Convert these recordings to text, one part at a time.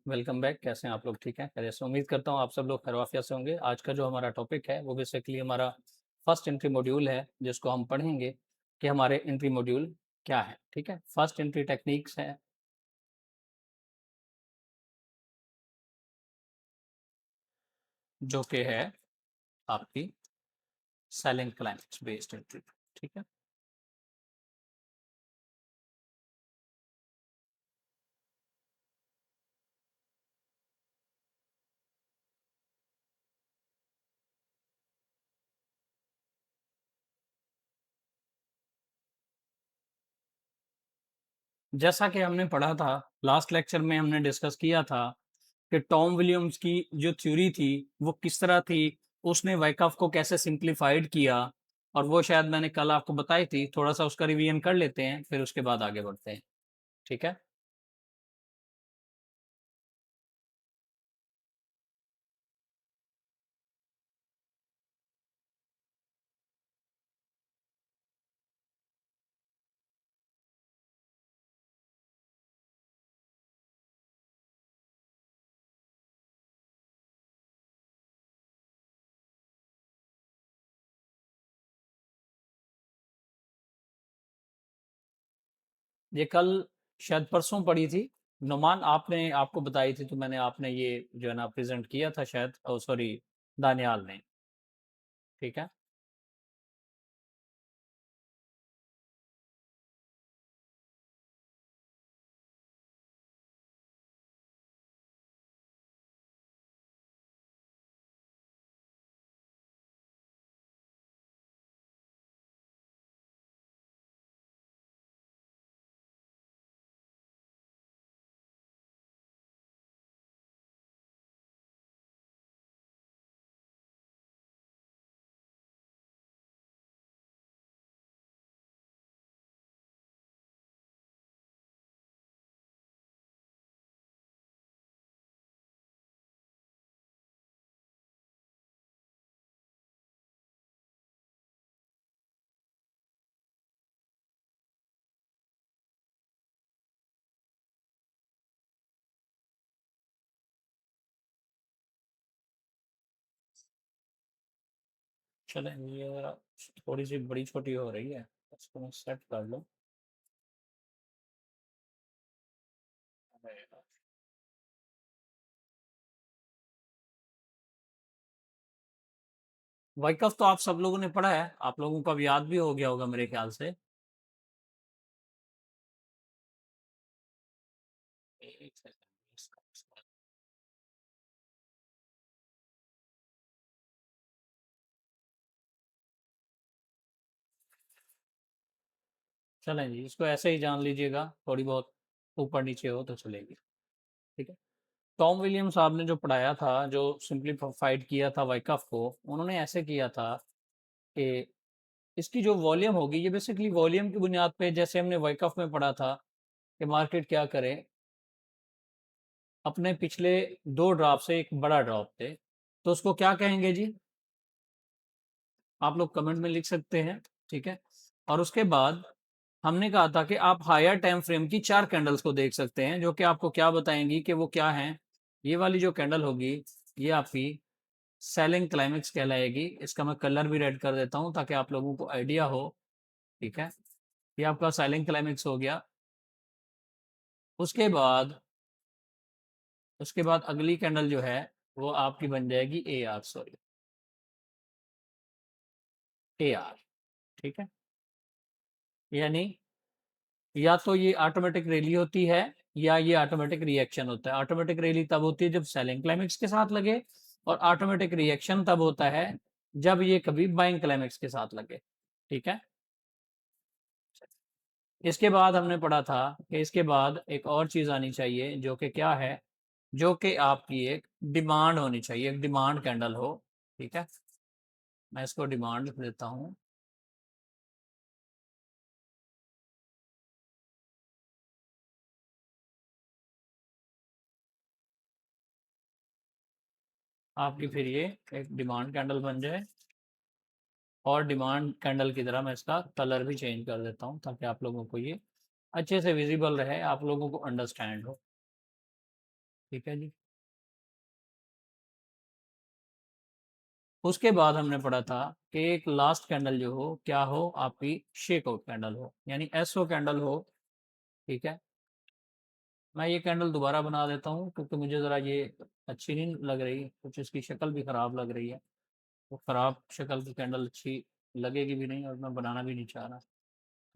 Welcome back. कैसे हैं आप लोग? ठीक हैं? खैरियत से? उम्मीद करता हूँ आप सब लोग खैरियत से होंगे। आज का जो हमारा टॉपिक है वो बेसिकली हमारा फर्स्ट एंट्री मॉड्यूल है, जिसको हम पढ़ेंगे कि हमारे एंट्री मॉड्यूल क्या है। ठीक है, फर्स्ट एंट्री टेक्निक्स है जो कि है आपकी सेलिंग क्लाइमेक्स बेस्ड एंट्री। ठीक है, जैसा कि हमने पढ़ा था लास्ट लेक्चर में, हमने डिस्कस किया था कि टॉम विलियम्स की जो थ्योरी थी वो किस तरह थी, उसने वाइकफ को कैसे सिंप्लीफाइड किया, और वो शायद मैंने कल आपको बताई थी। थोड़ा सा उसका रिवीजन कर लेते हैं, फिर उसके बाद आगे बढ़ते हैं। ठीक है, ये कल शायद परसों पड़ी थी। नुमान आपने आपको बताई थी, तो मैंने आपने ये जो है ना प्रेजेंट किया था शायद, ओ सॉरी, दानियाल ने। ठीक है, चलें, ये जरा थोड़ी सी बड़ी छोटी हो रही है, इसको मैं सेट कर लूँ। अरे यार, वाइकफ तो आप सब लोगों ने पढ़ा है, आप लोगों को अब याद भी हो गया होगा मेरे ख्याल से। एक सेकंड, चलें जी, इसको ऐसे ही जान लीजिएगा, थोड़ी बहुत ऊपर नीचे हो तो चलेगी। ठीक है, टॉम विलियम साहब ने जो पढ़ाया था, जो सिंप्लीफाइड किया था वाइकफ को, उन्होंने ऐसे किया था कि इसकी जो वॉल्यूम होगी, ये बेसिकली वॉल्यूम की बुनियाद पे, जैसे हमने वाइकफ में पढ़ा था कि मार्केट क्या करे, अपने पिछले दो ड्रॉप से एक बड़ा ड्रॉप थे, तो उसको क्या कहेंगे जी? आप लोग कमेंट में लिख सकते हैं। ठीक है, और उसके बाद हमने कहा था कि आप हायर टाइम फ्रेम की चार कैंडल्स को देख सकते हैं, जो कि आपको क्या बताएंगी कि वो क्या हैं। ये वाली जो कैंडल होगी, ये आपकी सेलिंग क्लाइमेक्स कहलाएगी। इसका मैं कलर भी रेड कर देता हूं ताकि आप लोगों को आइडिया हो। ठीक है, ये आपका सेलिंग क्लाइमेक्स हो गया। उसके बाद अगली कैंडल जो है वो आपकी बन जाएगी A R, sorry, A R. ठीक है, यानी या तो ये ऑटोमेटिक रैली होती है, या ये ऑटोमेटिक रिएक्शन होता है। ऑटोमेटिक रैली तब होती है जब सेलिंग क्लाइमेक्स के साथ लगे, और ऑटोमेटिक रिएक्शन तब होता है जब ये कभी बाइंग क्लाइमेक्स के साथ लगे। ठीक है, इसके बाद हमने पढ़ा था कि इसके बाद एक और चीज आनी चाहिए, जो कि क्या है, जो कि आपकी एक डिमांड होनी चाहिए, एक डिमांड कैंडल हो। ठीक है, मैं इसको डिमांड लिख देता हूँ। आपकी फिर ये एक डिमांड कैंडल बन जाए, और डिमांड कैंडल की तरह मैं इसका कलर भी चेंज कर देता हूँ ताकि आप लोगों को ये अच्छे से विजिबल रहे, आप लोगों को अंडरस्टैंड हो। ठीक है जी। उसके बाद हमने पढ़ा था कि एक लास्ट कैंडल जो हो क्या हो, आपकी शेकआउट कैंडल हो, यानी एसओ कैंडल हो। ठीक है, मैं ये कैंडल दोबारा बना देता हूँ क्योंकि मुझे ज़रा ये अच्छी नहीं लग रही, कुछ इसकी शक्ल भी ख़राब लग रही है। वो ख़राब शक्ल की कैंडल अच्छी लगेगी भी नहीं और मैं बनाना भी नहीं चाह रहा।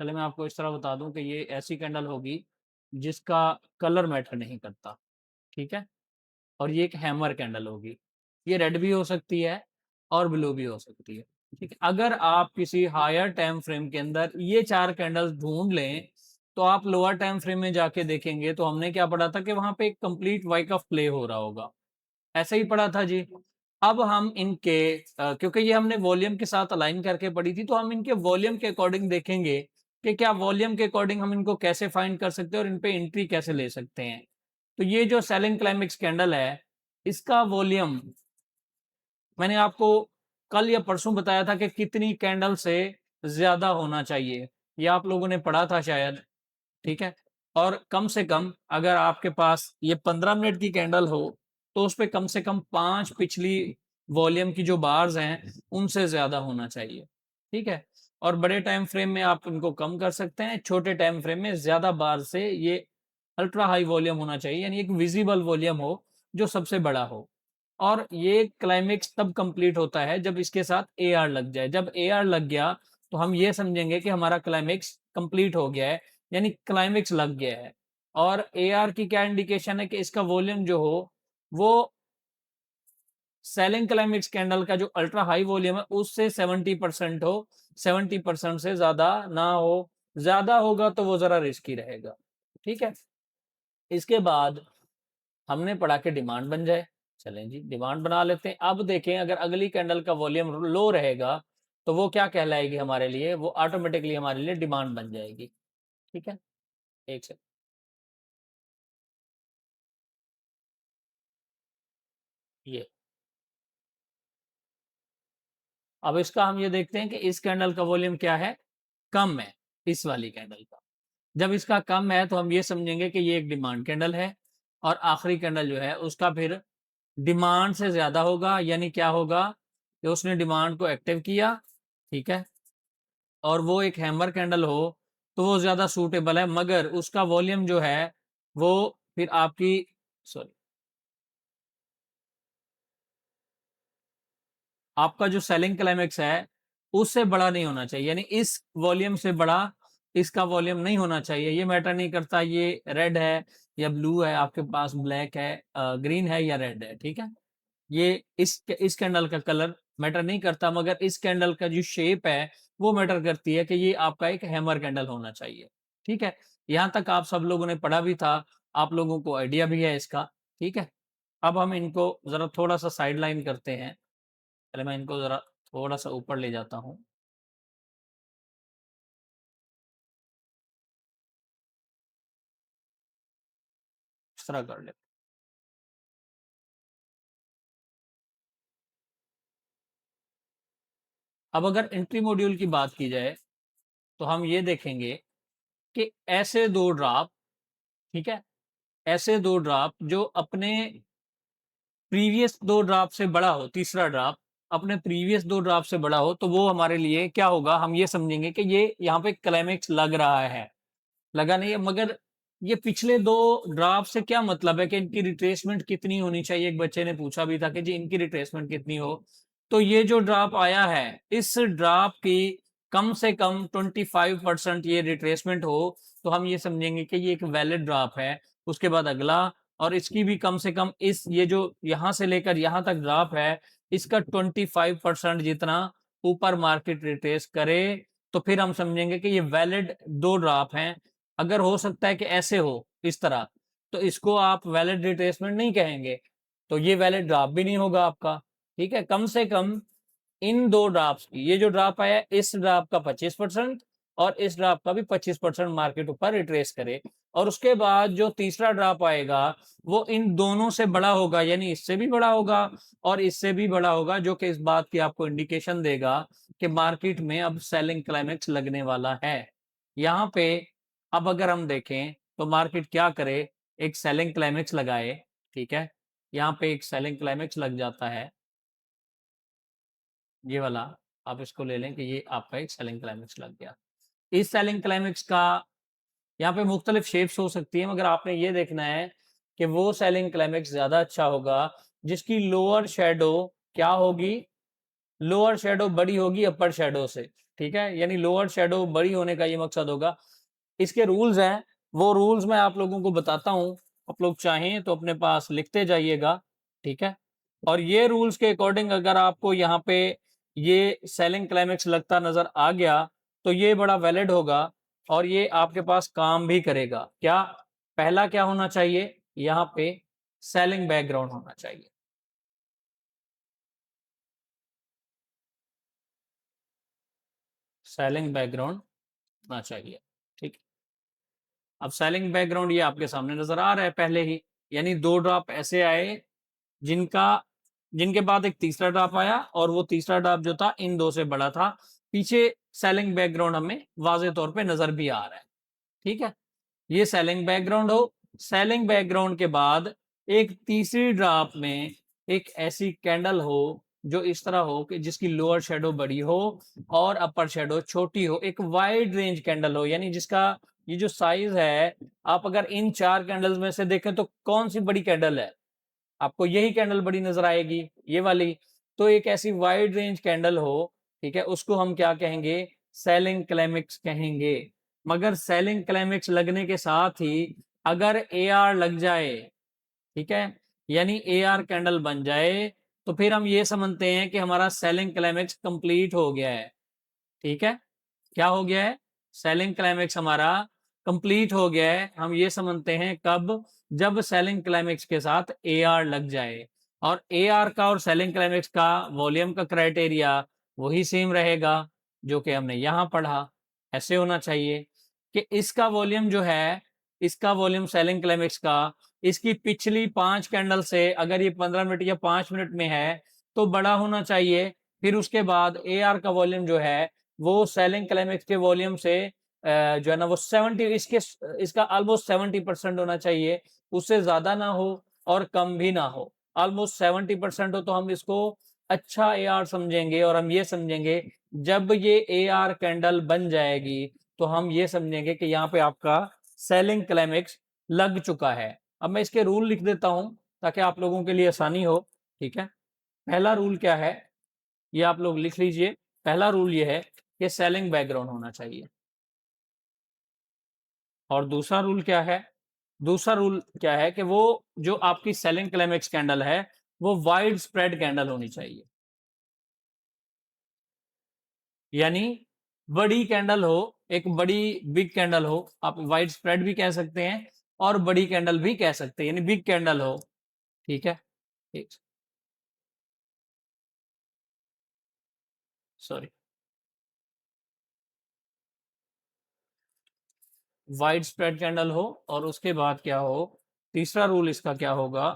चलिए मैं आपको इस तरह बता दूं कि ये ऐसी कैंडल होगी जिसका कलर मैटर नहीं करता। ठीक है, और ये एक हैमर कैंडल होगी। ये रेड भी हो सकती है और ब्लू भी हो सकती है। ठीक है, अगर आप किसी हायर टाइम फ्रेम के अंदर ये चार कैंडल्स ढूंढ लें तो आप लोअर टाइम फ्रेम में जाके देखेंगे तो हमने क्या पढ़ा था कि वहां पे एक कंप्लीट वाइक ऑफ प्ले हो रहा होगा। ऐसा ही पढ़ा था जी। अब हम इनके क्योंकि ये हमने वॉल्यूम के साथ अलाइन करके पढ़ी थी तो हम इनके वॉल्यूम के अकॉर्डिंग देखेंगे कि क्या वॉल्यूम के अकॉर्डिंग हम इनको कैसे फाइंड कर सकते हैं और इन पे एंट्री कैसे ले सकते हैं। तो ये जो सेलिंग क्लाइमेक्स कैंडल है इसका वॉल्यूम मैंने आपको कल या परसों बताया था कि कितनी कैंडल से ज्यादा होना चाहिए, ये आप लोगों ने पढ़ा था शायद। ठीक है, और कम से कम अगर आपके पास ये 15 मिनट की कैंडल हो तो उस पर कम से कम 5 पिछली वॉल्यूम की जो बार्स हैं उनसे ज्यादा होना चाहिए। ठीक है, और बड़े टाइम फ्रेम में आप इनको कम कर सकते हैं, छोटे टाइम फ्रेम में ज्यादा बार से ये अल्ट्रा हाई वॉल्यूम होना चाहिए, यानी एक विजिबल वॉल्यूम हो जो सबसे बड़ा हो। और ये क्लाइमेक्स तब कंप्लीट होता है जब इसके साथ ए आर लग जाए। जब ए आर लग गया तो हम ये समझेंगे कि हमारा क्लाइमेक्स कंप्लीट हो गया है, यानी क्लाइमेक्स लग गया है। और ए आर की क्या इंडिकेशन है कि इसका वॉल्यूम जो हो वो सेलिंग क्लाइमेक्स कैंडल का जो अल्ट्रा हाई वॉल्यूम है उससे 70% हो, 70% से ज्यादा ना हो। ज्यादा होगा तो वो जरा रिस्की रहेगा। ठीक है, इसके बाद हमने पढ़ा के डिमांड बन जाए। चलें जी, डिमांड बना लेते हैं। अब देखें अगर अगली कैंडल का वॉल्यूम लो रहेगा तो वो क्या कहलाएगी हमारे लिए, वो ऑटोमेटिकली हमारे लिए डिमांड बन जाएगी। ठीक है, एक सेकंड। ये अब इसका हम ये देखते हैं कि इस कैंडल का वॉल्यूम क्या है, कम है इस वाली कैंडल का। जब इसका कम है तो हम ये समझेंगे कि ये एक डिमांड कैंडल है। और आखिरी कैंडल जो है उसका फिर डिमांड से ज्यादा होगा, यानी क्या होगा कि उसने डिमांड को एक्टिव किया। ठीक है, और वो एक हैमर कैंडल हो तो वो ज्यादा सूटेबल है, मगर उसका वॉल्यूम जो है वो फिर आपकी सॉरी आपका जो सेलिंग क्लाइमेक्स है उससे बड़ा नहीं होना चाहिए, यानी इस वॉल्यूम से बड़ा इसका वॉल्यूम नहीं होना चाहिए। ये मैटर नहीं करता ये रेड है या ब्लू है, आपके पास ब्लैक है, ग्रीन है या रेड है। ठीक है, ये इस कैंडल का कलर मैटर नहीं करता, मगर इस कैंडल का जो शेप है वो मैटर करती है कि ये आपका एक हैमर कैंडल होना चाहिए। ठीक है, यहां तक आप सब लोगों ने पढ़ा भी था, आप लोगों को आइडिया भी है इसका। ठीक है, अब हम इनको जरा थोड़ा सा साइड लाइन करते हैं। पहले मैं इनको जरा थोड़ा सा ऊपर ले जाता हूँ। इस तरह कर ले। अब अगर एंट्री मॉड्यूल की बात की जाए तो हम ये देखेंगे कि ऐसे दो ड्राफ्ट, ठीक है, ऐसे दो ड्राफ्ट जो अपने प्रीवियस दो ड्राफ्ट से बड़ा हो, तीसरा ड्राफ्ट अपने प्रीवियस दो ड्राफ्ट से बड़ा हो तो वो हमारे लिए क्या होगा, हम ये समझेंगे कि ये यहाँ पे क्लाइमेक्स लग रहा है। लगा नहीं है, मगर ये पिछले दो ड्राफ्ट से क्या मतलब है कि इनकी रिट्रेसमेंट कितनी होनी चाहिए। एक बच्चे ने पूछा भी था कि जी इनकी रिट्रेसमेंट कितनी हो। तो ये जो ड्राफ्ट आया है इस ड्राफ्ट की कम से कम 25% ये रिट्रेसमेंट हो तो हम ये समझेंगे कि ये एक वैलिड ड्राफ्ट है। उसके बाद अगला, और इसकी भी कम से कम इस ये जो यहां से लेकर यहां तक ड्राफ्ट है इसका 25% जितना ऊपर मार्केट रिट्रेस करे तो फिर हम समझेंगे कि ये वैलिड दो ड्राफ्ट हैं। अगर हो सकता है कि ऐसे हो इस तरह तो इसको आप वैलिड रिट्रेसमेंट नहीं कहेंगे, तो ये वैलिड ड्राफ्ट भी नहीं होगा आपका। ठीक है, कम से कम इन दो ड्राफ्ट की, ये जो ड्राफ्ट आया इस ड्राफ्ट का 25% और इस ड्राफ्ट का भी 25% मार्केट ऊपर रिट्रेस करे। और उसके बाद जो तीसरा ड्राफ्ट आएगा वो इन दोनों से बड़ा होगा, यानी इससे भी बड़ा होगा और इससे भी बड़ा होगा, जो कि इस बात की आपको इंडिकेशन देगा कि मार्केट में अब सेलिंग क्लाइमेक्स लगने वाला है। यहाँ पे अब अगर हम देखें तो मार्केट क्या करे, एक सेलिंग क्लाइमेक्स लगाए। ठीक है, यहाँ पे एक सेलिंग क्लाइमेक्स लग जाता है, ये वाला आप इसको ले लें कि ये आपका एक सेलिंग क्लाइमेक्स लग गया। इस सेलिंग क्लाइमेक्स का यहाँ पे मुख्तलिफ शेप्स हो सकती है, मगर आपने ये देखना है कि वो सेलिंग क्लाइमेक्स ज्यादा अच्छा होगा जिसकी लोअर शेडो क्या होगी, लोअर शेडो बड़ी होगी अपर शेडो से। ठीक है, यानी लोअर शेडो बड़ी होने का ये मकसद होगा। इसके रूल्स हैं, वो रूल्स मैं आप लोगों को बताता हूं, आप लोग चाहें तो अपने पास लिखते जाइएगा। ठीक है, और ये रूल्स के अकॉर्डिंग अगर आपको यहाँ पे ये सेलिंग क्लाइमेक्स लगता नजर आ गया तो ये बड़ा वैलिड होगा और ये आपके पास काम भी करेगा। क्या पहला क्या होना चाहिए, यहाँ पे सेलिंग बैकग्राउंड होना चाहिए। सेलिंग बैकग्राउंड होना चाहिए। ठीक, अब सेलिंग बैकग्राउंड ये आपके सामने नजर आ रहा है पहले ही, यानी दो ड्रॉप ऐसे आए जिनका जिनके बाद एक तीसरा ड्रॉप आया और वो तीसरा ड्रॉप जो था इन दो से बड़ा था। पीछे सेलिंग बैकग्राउंड हमें वाजे तौर पे नजर भी आ रहा है। ठीक है, ये सेलिंग बैकग्राउंड हो। सेलिंग बैकग्राउंड के बाद एक तीसरी ड्रॉप में एक ऐसी कैंडल हो जो इस तरह हो कि जिसकी लोअर शेडो बड़ी हो और अपर शेडो छोटी हो, एक वाइड रेंज कैंडल हो, यानी जिसका ये जो साइज है, आप अगर इन चार कैंडल्स में से देखें तो कौन सी बड़ी कैंडल है, आपको यही कैंडल बड़ी नजर आएगी, ये वाली। तो एक ऐसी वाइड रेंज कैंडल हो, ठीक है, उसको हम क्या कहेंगे, सेलिंग क्लाइमेक्स कहेंगे। मगर सेलिंग क्लाइमेक्स लगने के साथ ही अगर ए आर लग जाए, ठीक है, यानी ए आर कैंडल बन जाए, तो फिर हम ये समझते हैं कि हमारा सेलिंग क्लाइमेक्स कंप्लीट हो गया है। ठीक है, क्या हो गया है, सेलिंग क्लाइमेक्स हमारा कंप्लीट हो गया है। हम ये समझते हैं कब, जब सेलिंग क्लाइमेक्स के साथ ए आर लग जाए। और ए आर का और सेलिंग क्लाइमेक्स का वॉल्यूम का क्राइटेरिया वही सेम रहेगा जो कि हमने यहां पढ़ा। ऐसे होना चाहिए कि इसका वॉल्यूम जो है, इसका वॉल्यूम सेलिंग क्लाइमेक्स का, इसकी पिछली 5 कैंडल से अगर ये 15 मिनट या 5 मिनट में है तो बड़ा होना चाहिए। फिर उसके बाद ए आर का वॉल्यूम जो है वो सेलिंग क्लाइमेक्स के वॉल्यूम से जो है ना वो 70, इसका ऑलमोस्ट 70% होना चाहिए, उससे ज्यादा ना हो और कम भी ना हो। ऑलमोस्ट 70% हो तो हम इसको अच्छा ए आर समझेंगे, और हम ये समझेंगे जब ये ए आर कैंडल बन जाएगी तो हम ये समझेंगे कि यहाँ पे आपका सेलिंग क्लाइमेक्स लग चुका है। अब मैं इसके रूल लिख देता हूं ताकि आप लोगों के लिए आसानी हो। ठीक है, पहला रूल क्या है, ये आप लोग लिख लीजिए। पहला रूल ये है कि सेलिंग बैकग्राउंड होना चाहिए। और दूसरा रूल क्या है, दूसरा रूल क्या है कि वो जो आपकी सेलिंग क्लाइमेक्स कैंडल है वो वाइड स्प्रेड कैंडल होनी चाहिए, यानी बड़ी कैंडल हो, एक बड़ी बिग कैंडल हो, आप वाइड स्प्रेड भी कह सकते हैं और बड़ी कैंडल भी कह सकते हैं, यानी बिग कैंडल हो। ठीक है, ठीक, सॉरी, वाइड स्प्रेड कैंडल हो। और उसके बाद क्या हो, तीसरा रूल इसका क्या होगा,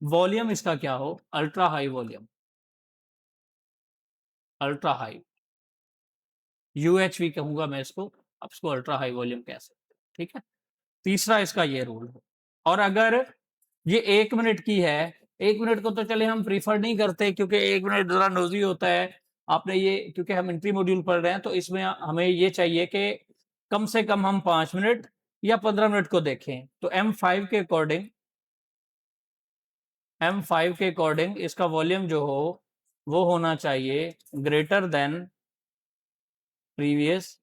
वॉल्यूम इसका क्या हो, ultra high volume, ultra high, UHV कहूंगा मैं इसको, आप इसको अल्ट्रा हाई वॉल्यूम कह सकते हैं। ठीक है, तीसरा इसका ये रूल है। और अगर ये 1 मिनट की है, 1 मिनट को तो चले हम प्रीफर नहीं करते क्योंकि 1 मिनट जरा नोजी होता है। आपने ये, क्योंकि हम एंट्री मॉड्यूल पढ़ रहे हैं तो इसमें हमें ये चाहिए कि कम से कम हम 5 मिनट या 15 मिनट को देखें। तो M5 के अकॉर्डिंग इसका वॉल्यूम जो हो वो होना चाहिए greater than previous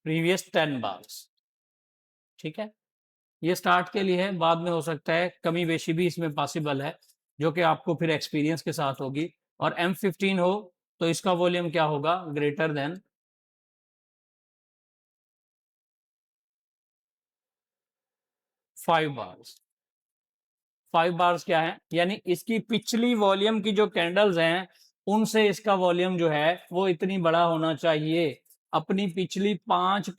previous 10 bars. ठीक है, ये स्टार्ट के लिए है, बाद में हो सकता है कमी बेशी भी इसमें पॉसिबल है जो कि आपको फिर एक्सपीरियंस के साथ होगी। और M15 हो तो इसका वॉल्यूम क्या होगा, ग्रेटर देन 5 बार्स। 5 बार्स क्या है, यानी इसकी पिछली वॉल्यूम की जो कैंडल्स हैं उनसे इसका वॉल्यूम जो है वो इतनी बड़ा होना चाहिए। अपनी पिछली 10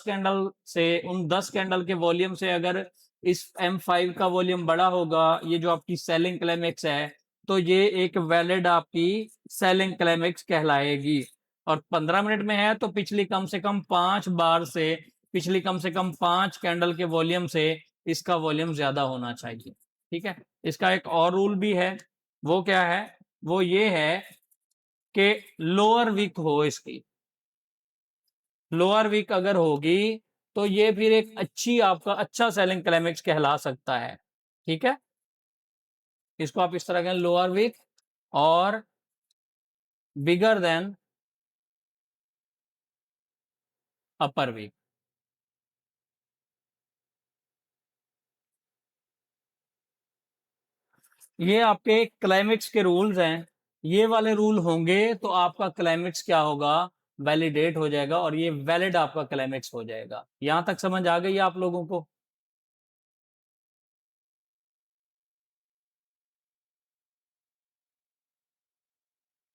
कैंडल से, उन 10 कैंडल के वॉल्यूम से अगर इस M5 का वॉल्यूम बड़ा होगा, ये जो आपकी सेलिंग क्लाइमेक्स है, तो ये एक वैलिड आपकी सेलिंग क्लाइमेक्स कहलाएगी। और 15 मिनट में है तो पिछली कम से कम 5 बार से, पिछली कम से कम 5 कैंडल के वॉल्यूम से इसका वॉल्यूम ज्यादा होना चाहिए। ठीक है, इसका एक और रूल भी है, वो क्या है, वो ये है कि लोअर वीक हो इसकी, लोअर वीक अगर होगी तो ये फिर एक अच्छी, आपका अच्छा सेलिंग क्लाइमेक्स कहला सकता है। ठीक है, इसको आप इस तरह कहें, लोअर वीक और बिगर देन अपर वीक। ये आपके क्लाइमेक्स के रूल्स हैं, ये वाले रूल होंगे तो आपका क्लाइमेक्स क्या होगा, वैलिडेट हो जाएगा और ये वैलिड आपका क्लाइमेक्स हो जाएगा। यहां तक समझ आ गई आप लोगों को?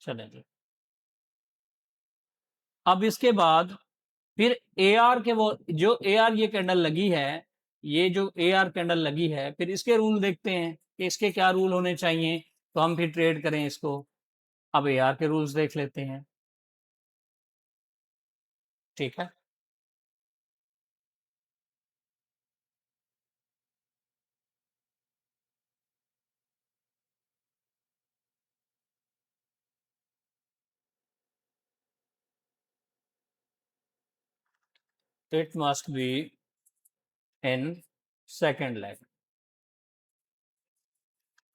चलें जी, अब इसके बाद फिर ए आर के, वो जो ए आर ये कैंडल लगी है, ये जो ए आर कैंडल लगी है, फिर इसके रूल देखते हैं कि इसके क्या रूल होने चाहिए, तो हम फिर ट्रेड करें इसको। अब ए आर के रूल्स देख लेते हैं। ठीक है, it must be in second leg,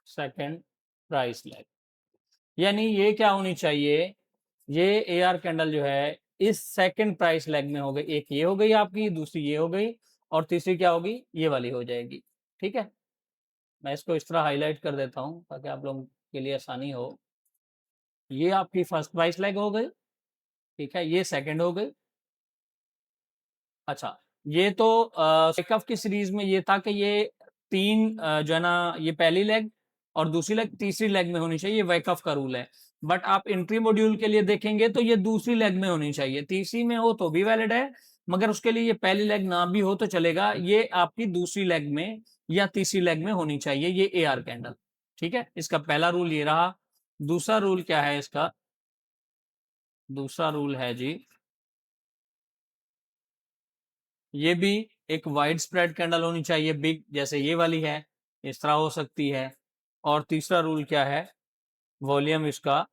second price leg, यानी ये क्या होनी चाहिए, ये ए आर कैंडल जो है इस सेकंड प्राइस लेग में हो गई, एक ये हो गई आपकी, दूसरी ये हो गई, और तीसरी क्या होगी, ये वाली हो जाएगी। ठीक है, मैं इसको इस तरह हाईलाइट कर देता हूं ताकि आप लोगों के लिए आसानी हो। ये आपकी फर्स्ट प्राइस लेग हो गई, ठीक है, ये सेकंड हो गई। अच्छा, ये तो सेकफ की सीरीज में ये था कि ये तीन जो है ना, ये पहली लेग और दूसरी लेग तीसरी लेग में होनी चाहिए, ये वैकफ का रूल है। बट आप एंट्री मॉड्यूल के लिए देखेंगे तो ये दूसरी लेग में होनी चाहिए, तीसरी में हो तो भी वैलिड है, मगर उसके लिए ये पहली लेग ना भी हो तो चलेगा, ये आपकी दूसरी लेग में या तीसरी लेग में होनी चाहिए ये ए आर कैंडल। ठीक है, इसका पहला रूल ये रहा। दूसरा रूल क्या है इसका, दूसरा रूल है जी, ये भी एक वाइड स्प्रेड कैंडल होनी चाहिए, बिग, जैसे ये वाली है, इस तरह हो सकती है। और तीसरा रूल क्या है, वॉल्यूम इसका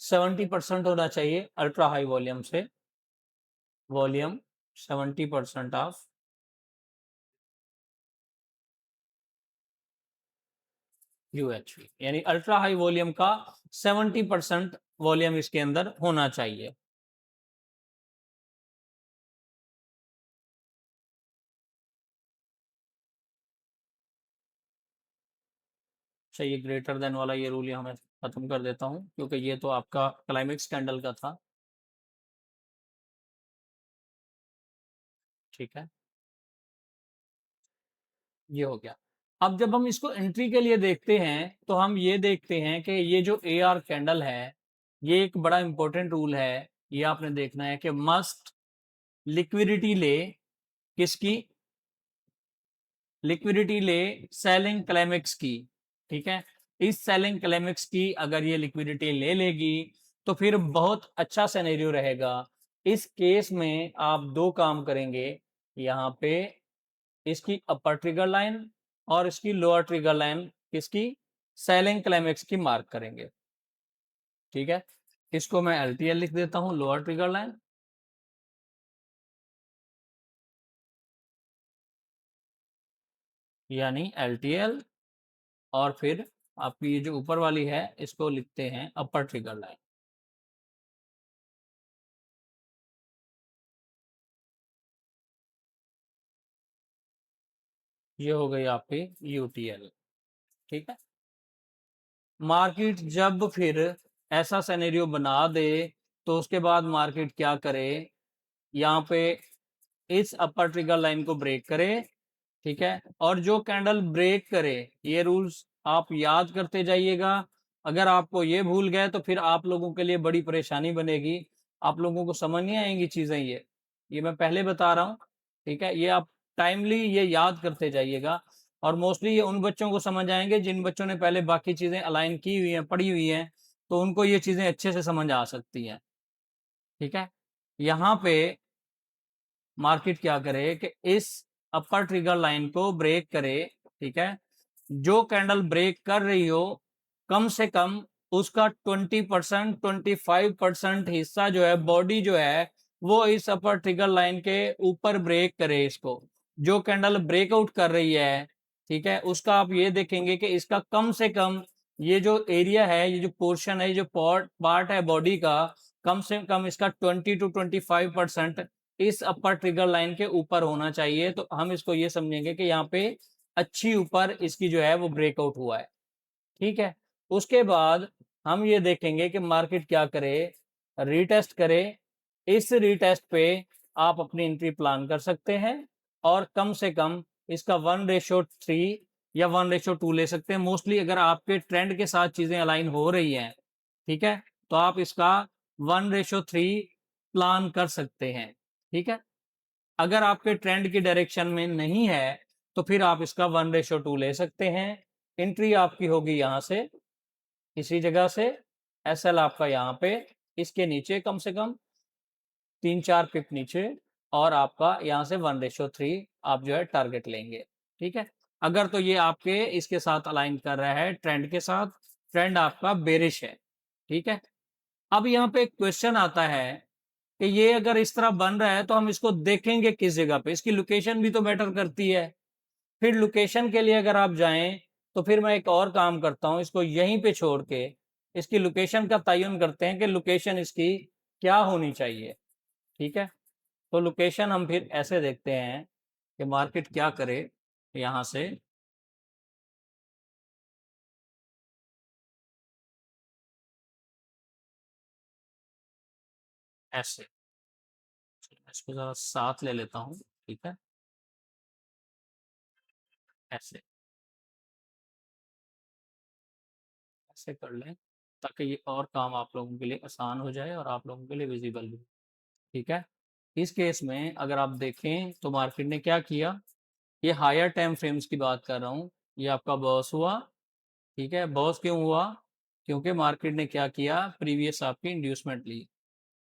70% होना चाहिए अल्ट्रा हाई वॉल्यूम से, वॉल्यूम 70% ऑफ यूएचवी, यानी अल्ट्रा हाई वॉल्यूम का 70% वॉल्यूम इसके अंदर होना चाहिए। चाहिए ग्रेटर देन वाला ये रूल यहाँ मैं खत्म कर देता हूँ, क्योंकि ये तो आपका क्लाइमेक्स कैंडल का था। ठीक है, ये हो गया। अब जब हम इसको एंट्री के लिए देखते हैं तो हम ये देखते हैं कि ये जो ए आर कैंडल है, ये एक बड़ा इंपॉर्टेंट रूल है, ये आपने देखना है कि मस्ट लिक्विडिटी ले, किसकी, लिक्विडिटी ले सेलिंग क्लाइमेक्स की। ठीक है, इस सेलिंग क्लाइमेक्स की अगर ये लिक्विडिटी ले लेगी तो फिर बहुत अच्छा सिनेरियो रहेगा। इस केस में आप दो काम करेंगे, यहाँ पे इसकी अपर ट्रिगर लाइन और इसकी लोअर ट्रिगर लाइन किसकी, सेलिंग क्लाइमेक्स की मार्क करेंगे। ठीक है, इसको मैं एलटीएल लिख देता हूं, लोअर ट्रिगर लाइन, यानी एलटीएल, और फिर आपकी ये जो ऊपर वाली है इसको लिखते हैं अपर ट्रिगर लाइन। ये हो गई आपकी यूटीएल। ठीक है, मार्केट जब फिर ऐसा सिनेरियो बना दे तो उसके बाद मार्केट क्या करे, यहाँ पे इस अपर ट्रिगर लाइन को ब्रेक करे। ठीक है, और जो कैंडल ब्रेक करे, ये रूल्स आप याद करते जाइएगा। अगर आपको ये भूल गए तो फिर आप लोगों के लिए बड़ी परेशानी बनेगी, आप लोगों को समझ नहीं आएंगी चीजें, ये मैं पहले बता रहा हूं। ठीक है, ये आप टाइमली ये याद करते जाइएगा और मोस्टली ये उन बच्चों को समझ आएंगे जिन बच्चों ने पहले बाकी चीजें अलाइन की हुई हैं, पढ़ी हुई हैं, तो उनको ये चीजें अच्छे से समझ आ सकती हैं। ठीक है, यहाँ पे मार्केट क्या करे कि इस अपर ट्रिगर लाइन को ब्रेक करे। ठीक है, जो कैंडल ब्रेक कर रही हो कम से कम उसका 20% 25% हिस्सा जो है, बॉडी जो है, वो इस अपर ट्रिगर लाइन के ऊपर ब्रेक करे इसको। जो कैंडल ब्रेकआउट कर रही है, ठीक है, उसका आप ये देखेंगे कि इसका कम से कम ये जो एरिया है, ये जो पोर्शन है, ये जो पार्ट है बॉडी का, कम से कम इसका 20 to 25% इस अपर ट्रिगर लाइन के ऊपर होना चाहिए। तो हम इसको ये समझेंगे कि यहाँ पे अच्छी ऊपर इसकी जो है वो ब्रेकआउट हुआ है। ठीक है, उसके बाद हम ये देखेंगे कि मार्केट क्या करे, रीटेस्ट करे। इस रीटेस्ट पे आप अपनी एंट्री प्लान कर सकते हैं और कम से कम इसका 1:3 या 1:2 ले सकते हैं। मोस्टली अगर आपके ट्रेंड के साथ चीजें अलाइन हो रही हैं, ठीक है, तो आप इसका 1:3 प्लान कर सकते हैं। ठीक है, अगर आपके ट्रेंड की डायरेक्शन में नहीं है तो फिर आप इसका 1:2 ले सकते हैं। एंट्री आपकी होगी यहाँ से, इसी जगह से। एसएल आपका यहाँ पे, इसके नीचे कम से कम 3-4 पिप नीचे, और आपका यहाँ से 1:3 आप जो है टारगेट लेंगे। ठीक है, अगर तो ये आपके इसके साथ अलाइन कर रहा है ट्रेंड के साथ, ट्रेंड आपका बेरिश है। ठीक है, अब यहाँ पे एक क्वेश्चन आता है कि ये अगर इस तरह बन रहा है तो हम इसको देखेंगे किस जगह पे, इसकी लोकेशन भी तो मैटर करती है। फिर लोकेशन के लिए अगर आप जाएं तो फिर मैं एक और काम करता हूं, इसको यहीं पे छोड़ के इसकी लोकेशन का तयन करते हैं कि लोकेशन इसकी क्या होनी चाहिए। ठीक है, तो लोकेशन हम फिर ऐसे देखते हैं कि मार्केट क्या करे। यहां से ऐसे, इसको जरा साथ ले लेता हूं। ठीक है, ऐसे ऐसे कर लें ताकि ये और काम आप लोगों के लिए आसान हो जाए और आप लोगों के लिए विजिबल भी। ठीक है, इस केस में अगर आप देखें तो मार्केट ने क्या किया, ये हायर टाइम फ्रेम्स की बात कर रहा हूँ, ये आपका बॉस हुआ। ठीक है, बॉस क्यों हुआ, क्योंकि मार्केट ने क्या किया, प्रीवियस आपकी इंड्यूसमेंट ली।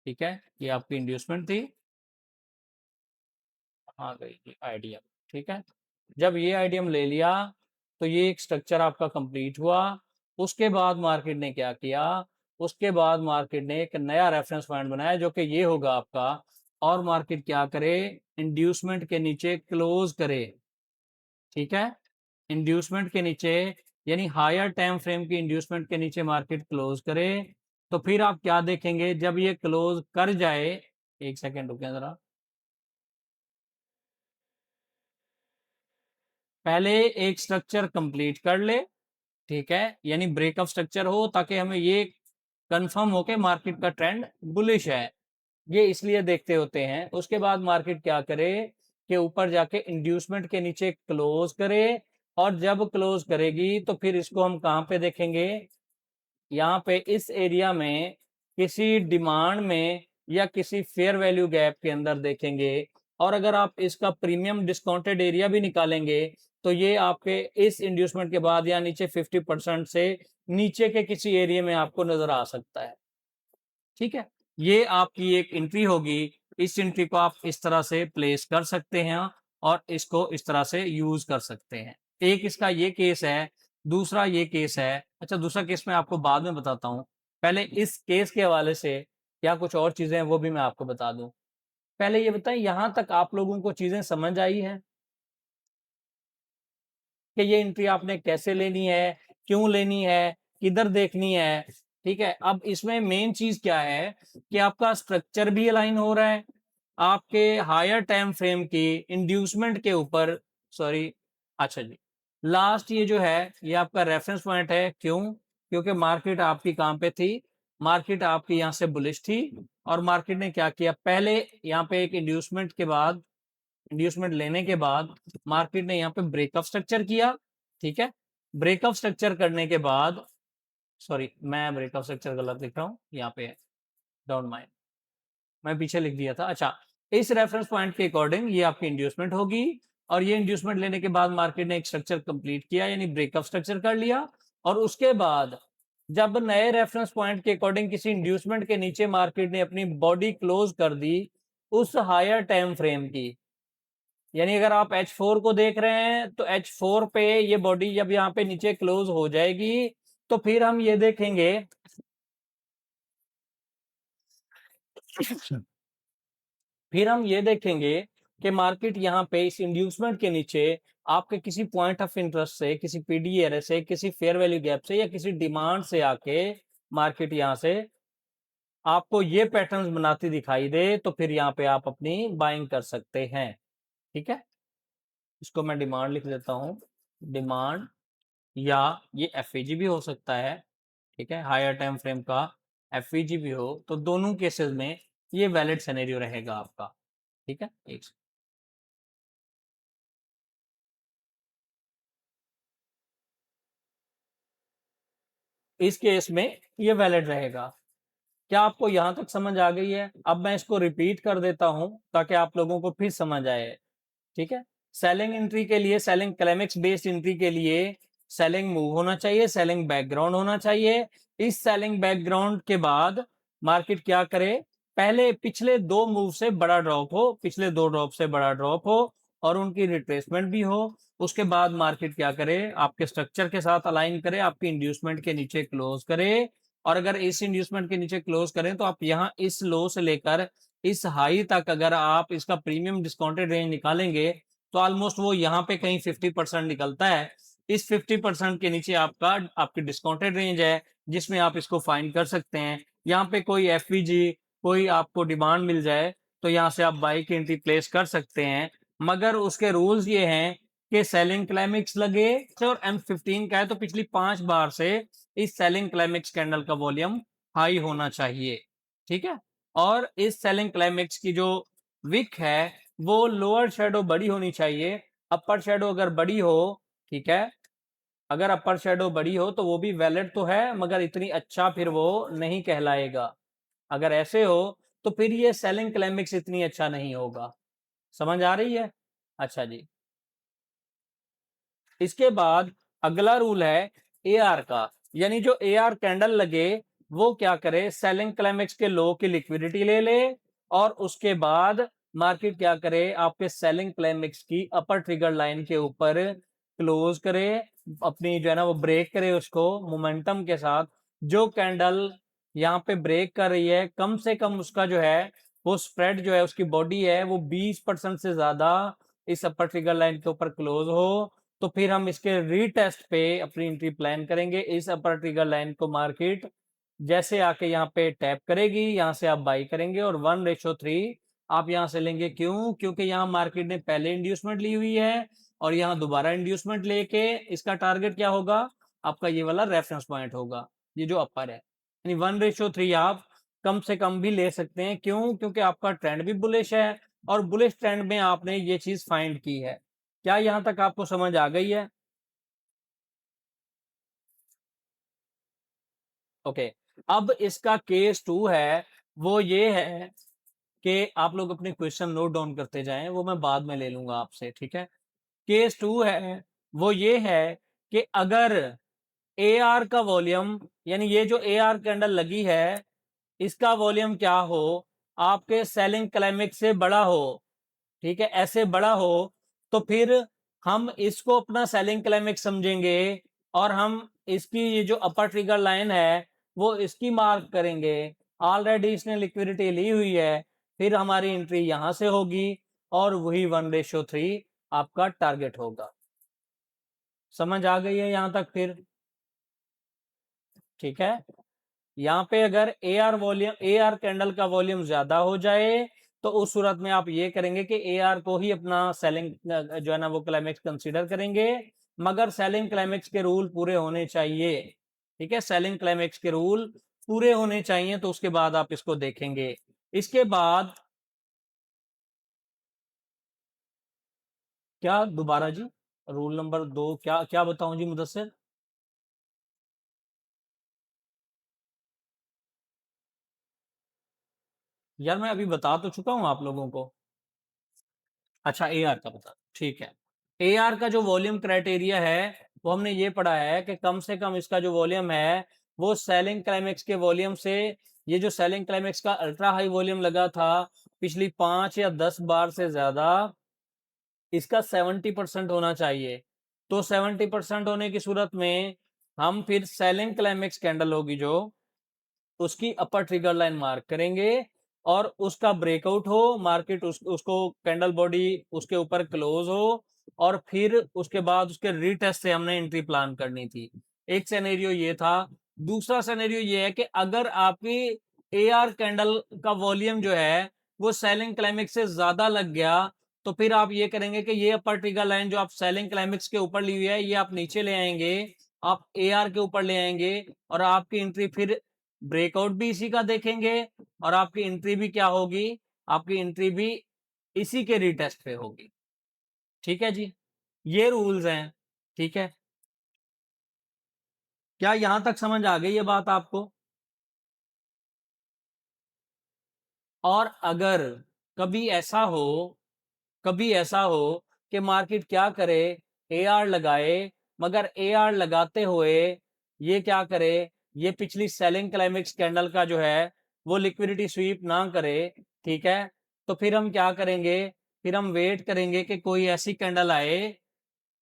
ठीक है, ये आपकी इंड्यूसमेंट थी, आ गई आईडीएम। ठीक है, जब ये आईडीएम ले लिया तो ये एक स्ट्रक्चर आपका कंप्लीट हुआ। उसके बाद मार्केट ने क्या किया, उसके बाद मार्केट ने एक नया रेफरेंस पॉइंट बनाया जो कि ये होगा आपका, और मार्केट क्या करे, इंड्यूसमेंट के नीचे क्लोज करे। ठीक है, इंड्यूसमेंट के नीचे, यानी हायर टाइम फ्रेम की इंड्यूसमेंट के नीचे मार्केट क्लोज करे। तो फिर आप क्या देखेंगे, जब ये क्लोज कर जाए, एक सेकेंड रुके जरा, पहले एक स्ट्रक्चर कंप्लीट कर ले। ठीक है, यानी ब्रेकअप स्ट्रक्चर हो ताकि हमें ये कंफर्म हो के मार्केट का ट्रेंड बुलिश है। ये इसलिए देखते होते हैं। उसके बाद मार्केट क्या करे कि ऊपर जाके इंड्यूसमेंट के नीचे क्लोज करे, और जब क्लोज करेगी तो फिर इसको हम कहां पे देखेंगे, यहाँ पे इस एरिया में किसी डिमांड में या किसी फेयर वैल्यू गैप के अंदर देखेंगे। और अगर आप इसका प्रीमियम डिस्काउंटेड एरिया भी निकालेंगे तो ये आपके इस इंड्यूसमेंट के बाद या नीचे 50% से नीचे के किसी एरिया में आपको नजर आ सकता है। ठीक है, ये आपकी एक एंट्री होगी। इस एंट्री को आप इस तरह से प्लेस कर सकते हैं और इसको इस तरह से यूज कर सकते हैं। एक इसका ये केस है, दूसरा ये केस है। अच्छा, दूसरा केस मैं आपको बाद में बताता हूँ, पहले इस केस के हवाले से क्या कुछ और चीजें हैं वो भी मैं आपको बता दूं। पहले ये बताएं, यहां तक आप लोगों को चीजें समझ आई हैं कि ये एंट्री आपने कैसे लेनी है, क्यों लेनी है, किधर देखनी है। ठीक है, अब इसमें मेन चीज क्या है कि आपका स्ट्रक्चर भी अलाइन हो रहा है आपके हायर टाइम फ्रेम की इंड्यूसमेंट के ऊपर। सॉरी, अच्छा जी, लास्ट ये जो है ये आपका रेफरेंस पॉइंट है। क्यों, क्योंकि मार्केट आपकी कहां पे थी, मार्केट आपकी यहाँ से बुलिश थी, और मार्केट ने क्या किया, पहले यहाँ पे एक इंड्यूसमेंट के बाद, इंड्यूसमेंट लेने के बाद मार्केट ने यहाँ पे ब्रेकअप स्ट्रक्चर किया। ठीक है, ब्रेकअप स्ट्रक्चर करने के बाद, सॉरी मैं ब्रेकअप स्ट्रक्चर गलत लिख रहा हूँ, यहाँ पे डोंट माइंड, मैं पीछे लिख दिया था। अच्छा, इस रेफरेंस पॉइंट के अकॉर्डिंग ये आपकी इंड्यूसमेंट होगी, और ये इंड्यूसमेंट लेने के बाद मार्केट ने एक स्ट्रक्चर कंप्लीट किया, यानी ब्रेकअप स्ट्रक्चर कर लिया, और उसके बाद जब नए रेफरेंस पॉइंट के अकॉर्डिंग किसी इंड्यूसमेंट के नीचे मार्केट ने अपनी बॉडी क्लोज कर दी उस हायर टाइम फ्रेम की, यानी अगर आप H4 को देख रहे हैं तो H4 पे ये बॉडी जब यहाँ पे नीचे क्लोज हो जाएगी तो फिर हम ये देखेंगे फिर हम ये देखेंगे कि मार्केट यहाँ पे इस इंड्यूसमेंट के नीचे आपके किसी पॉइंट ऑफ इंटरेस्ट से, किसी पीडीआर से, किसी फेयर वैल्यू गैप से या किसी डिमांड से आके मार्केट यहाँ से आपको ये पैटर्न्स बनाती दिखाई दे तो फिर यहाँ पे आप अपनी बाइंग कर सकते हैं। ठीक है, इसको मैं डिमांड लिख देता हूं, डिमांड, या ये एफईजी भी हो सकता है। ठीक है, हायर टाइम फ्रेम का एफईजी भी हो, तो दोनों केसेस में ये वैलिड सिनेरियो रहेगा आपका। ठीक है, एक इस केस में ये वैलिड रहेगा। क्या आपको यहां तक समझ आ गई है? अब मैं इसको रिपीट कर देता हूं ताकि आप लोगों को फिर समझ आए। ठीक है, सेलिंग एंट्री के लिए, सेलिंग क्लाइमेक्स बेस्ड एंट्री के लिए सेलिंग मूव होना चाहिए, सेलिंग बैकग्राउंड होना चाहिए। इस सेलिंग बैकग्राउंड के बाद मार्केट क्या करे, पहले पिछले दो मूव से बड़ा ड्रॉप हो, पिछले दो ड्रॉप से बड़ा ड्रॉप हो और उनकी रिट्रेसमेंट भी हो। उसके बाद मार्केट क्या करे, आपके स्ट्रक्चर के साथ अलाइन करे, आपकी इंड्यूसमेंट के नीचे क्लोज करे, और अगर इस इंड्यूसमेंट के नीचे क्लोज करें तो आप यहाँ इस लो से लेकर इस हाई तक अगर आप इसका प्रीमियम डिस्काउंटेड रेंज निकालेंगे तो ऑलमोस्ट वो यहाँ पे कहीं 50% निकलता है। इस 50% के नीचे आपका आपकी डिस्काउंटेड रेंज है जिसमें आप इसको फाइंड कर सकते हैं। यहाँ पे कोई एफवीजी, कोई आपको डिमांड मिल जाए तो यहाँ से आप बाई की एंट्री प्लेस कर सकते हैं, मगर उसके रूल्स ये हैं कि सेलिंग क्लाइमेक्स लगे और M15 का है तो पिछली 5 बार से इस सेलिंग क्लाइमेक्स कैंडल का वॉल्यूम हाई होना चाहिए। ठीक है, और इस सेलिंग क्लाइमेक्स की जो विक है वो लोअर शेडो बड़ी होनी चाहिए, अपर शेडो अगर बड़ी हो, ठीक है, अगर अपर शेडो बड़ी हो तो वो भी वैलिड तो है मगर इतनी अच्छा फिर वो नहीं कहलाएगा। अगर ऐसे हो तो फिर ये सेलिंग क्लाइमेक्स इतनी अच्छा नहीं होगा। समझ आ रही है? अच्छा जी, इसके बाद अगला रूल है ए आर का, यानी जो ए आर कैंडल लगे वो क्या करे, सेलिंग क्लाइमेक्स के लो की लिक्विडिटी ले ले और उसके बाद मार्केट क्या करे, आपके सेलिंग क्लाइमेक्स की अपर ट्रिगर लाइन के ऊपर क्लोज करे, अपनी जो है ना वो ब्रेक करे उसको मोमेंटम के साथ। जो कैंडल यहाँ पे ब्रेक कर रही है कम से कम उसका जो है वो स्प्रेड जो है उसकी बॉडी है वो 20% से ज्यादा इस अपर ट्रिगर लाइन के ऊपर क्लोज हो, तो फिर हम इसके रीटेस्ट पे अपनी एंट्री प्लान करेंगे। इस अपर ट्रिगर लाइन को मार्केट जैसे आके यहाँ पे टैप करेगी, यहाँ से आप बाई करेंगे और 1:3 आप यहाँ से लेंगे। क्यों? क्योंकि यहाँ मार्केट ने पहले इंड्यूसमेंट ली हुई है और यहाँ दोबारा इंड्यूसमेंट लेके इसका टारगेट क्या होगा, आपका ये वाला रेफरेंस पॉइंट होगा, ये जो अपर है। यानी 1:3 आप कम से कम भी ले सकते हैं। क्यों? क्योंकि आपका ट्रेंड भी बुलिश है और बुलिश ट्रेंड में आपने ये चीज फाइंड की है। क्या यहां तक आपको समझ आ गई है? ओके, अब इसका केस टू है, वो ये है कि आप लोग अपने क्वेश्चन नोट डाउन करते जाएं, वो मैं बाद में ले लूंगा आपसे। ठीक है, केस टू है वो ये है कि अगर ए आर का वॉल्यूम, यानी ये जो ए आर कैंडल लगी है इसका वॉल्यूम क्या हो, आपके सेलिंग क्लाइमेक्स से बड़ा हो, ठीक है, ऐसे बड़ा हो, तो फिर हम इसको अपना सेलिंग क्लाइमेक्स समझेंगे और हम इसकी ये जो अपर ट्रिगर लाइन है वो इसकी मार्क करेंगे। ऑलरेडी इसने लिक्विडिटी ली हुई है, फिर हमारी एंट्री यहां से होगी और वही 1:3 आपका टारगेट होगा। समझ आ गई है यहां तक फिर? ठीक है, यहाँ पे अगर A R volume, A R candle का वॉल्यूम ज्यादा हो जाए तो उस सूरत में आप ये करेंगे कि ए आर को ही अपना सेलिंग जो है ना वो क्लाइमेक्स कंसीडर करेंगे, मगर सेलिंग क्लाइमेक्स के रूल पूरे होने चाहिए। ठीक है, सेलिंग क्लाइमेक्स के रूल पूरे होने चाहिए तो उसके बाद आप इसको देखेंगे। इसके बाद क्या, दोबारा जी, रूल नंबर 2 क्या क्या बताऊं जी मुदस्सिर? यार मैं अभी बता तो चुका हूं आप लोगों को। अच्छा, ए आर का बता, ठीक है। एआर का जो वॉल्यूम क्राइटेरिया है वो हमने ये पढ़ा है कि कम से कम इसका जो वॉल्यूम है वो सेलिंग क्लाइमेक्स के वॉल्यूम से, ये जो सेलिंग क्लाइमेक्स का अल्ट्रा हाई वॉल्यूम लगा था पिछली 5 या 10 बार से ज्यादा इसका 70% होना चाहिए। तो 70% होने की सूरत में हम फिर सेलिंग क्लाइमेक्स कैंडल होगी जो उसकी अपर ट्रिगर लाइन मार्क करेंगे और उसका ब्रेकआउट हो, मार्केट उसको कैंडल बॉडी उसके ऊपर क्लोज हो और फिर उसके बाद उसके रीटेस्ट से हमने एंट्री प्लान करनी थी। एक सिनेरियो ये था। दूसरा सिनेरियो ये है कि अगर आपकी एआर कैंडल का वॉल्यूम जो है वो सेलिंग क्लाइमेक्स से ज्यादा लग गया तो फिर आप ये करेंगे कि ये अपर ट्रिगर लाइन जो आप सेलिंग क्लाइमेक्स के ऊपर ली हुई है ये आप नीचे ले आएंगे, आप एआर के ऊपर ले आएंगे और आपकी एंट्री फिर ब्रेकआउट भी इसी का देखेंगे और आपकी एंट्री भी क्या होगी, आपकी एंट्री भी इसी के रीटेस्ट पे होगी। ठीक है जी, ये रूल्स हैं। ठीक है, क्या यहां तक समझ आ गई ये बात आपको? और अगर कभी ऐसा हो, कभी ऐसा हो कि मार्केट क्या करे, एआर लगाए मगर एआर लगाते हुए ये क्या करे, ये पिछली सेलिंग क्लाइमेक्स कैंडल का जो है वो लिक्विडिटी स्वीप ना करे। ठीक है, तो फिर हम क्या करेंगे, फिर हम वेट करेंगे कि कोई ऐसी कैंडल आए,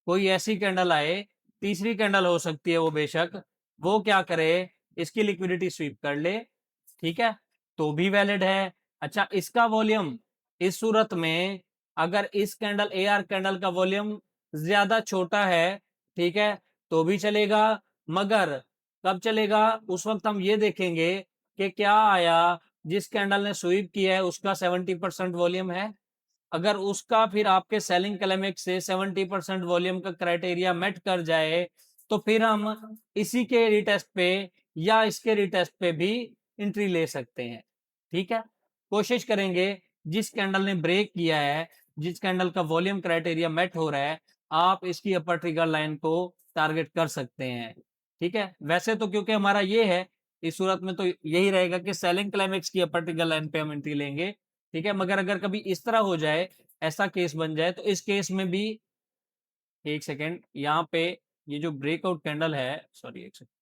कोई ऐसी कैंडल आए, तीसरी कैंडल हो सकती है वो बेशक, वो क्या करे, इसकी लिक्विडिटी स्वीप कर ले। ठीक है, तो भी वैलिड है। अच्छा, इसका वॉल्यूम इस सूरत में अगर इस कैंडल एआर कैंडल का वॉल्यूम ज्यादा छोटा है, ठीक है, तो भी चलेगा। मगर कब चलेगा, उस वक्त हम ये देखेंगे कि क्या आया, जिस कैंडल ने स्वीप किया है उसका 70% वॉल्यूम है। अगर उसका फिर आपके सेलिंग क्लाइमेक्स से 70% वॉल्यूम का क्राइटेरिया मेट कर जाए तो फिर हम इसी के रिटेस्ट पे या इसके रिटेस्ट पे भी एंट्री ले सकते हैं। ठीक है, कोशिश करेंगे जिस कैंडल ने ब्रेक किया है, जिस कैंडल का वॉल्यूम क्राइटेरिया मेट हो रहा है, आप इसकी अपर ट्रिगर लाइन को टारगेट कर सकते हैं। ठीक है, वैसे तो क्योंकि हमारा ये है, इस सूरत में तो यही रहेगा कि सेलिंग क्लाइमेक्स की अपर ट्रिगर लाइन पे हम एंट्री लेंगे। ठीक है, मगर अगर कभी इस तरह हो जाए, ऐसा केस बन जाए, तो इस केस में भी, एक सेकेंड, यहाँ पे ये जो ब्रेकआउट कैंडल है, सॉरी एक सेकेंड,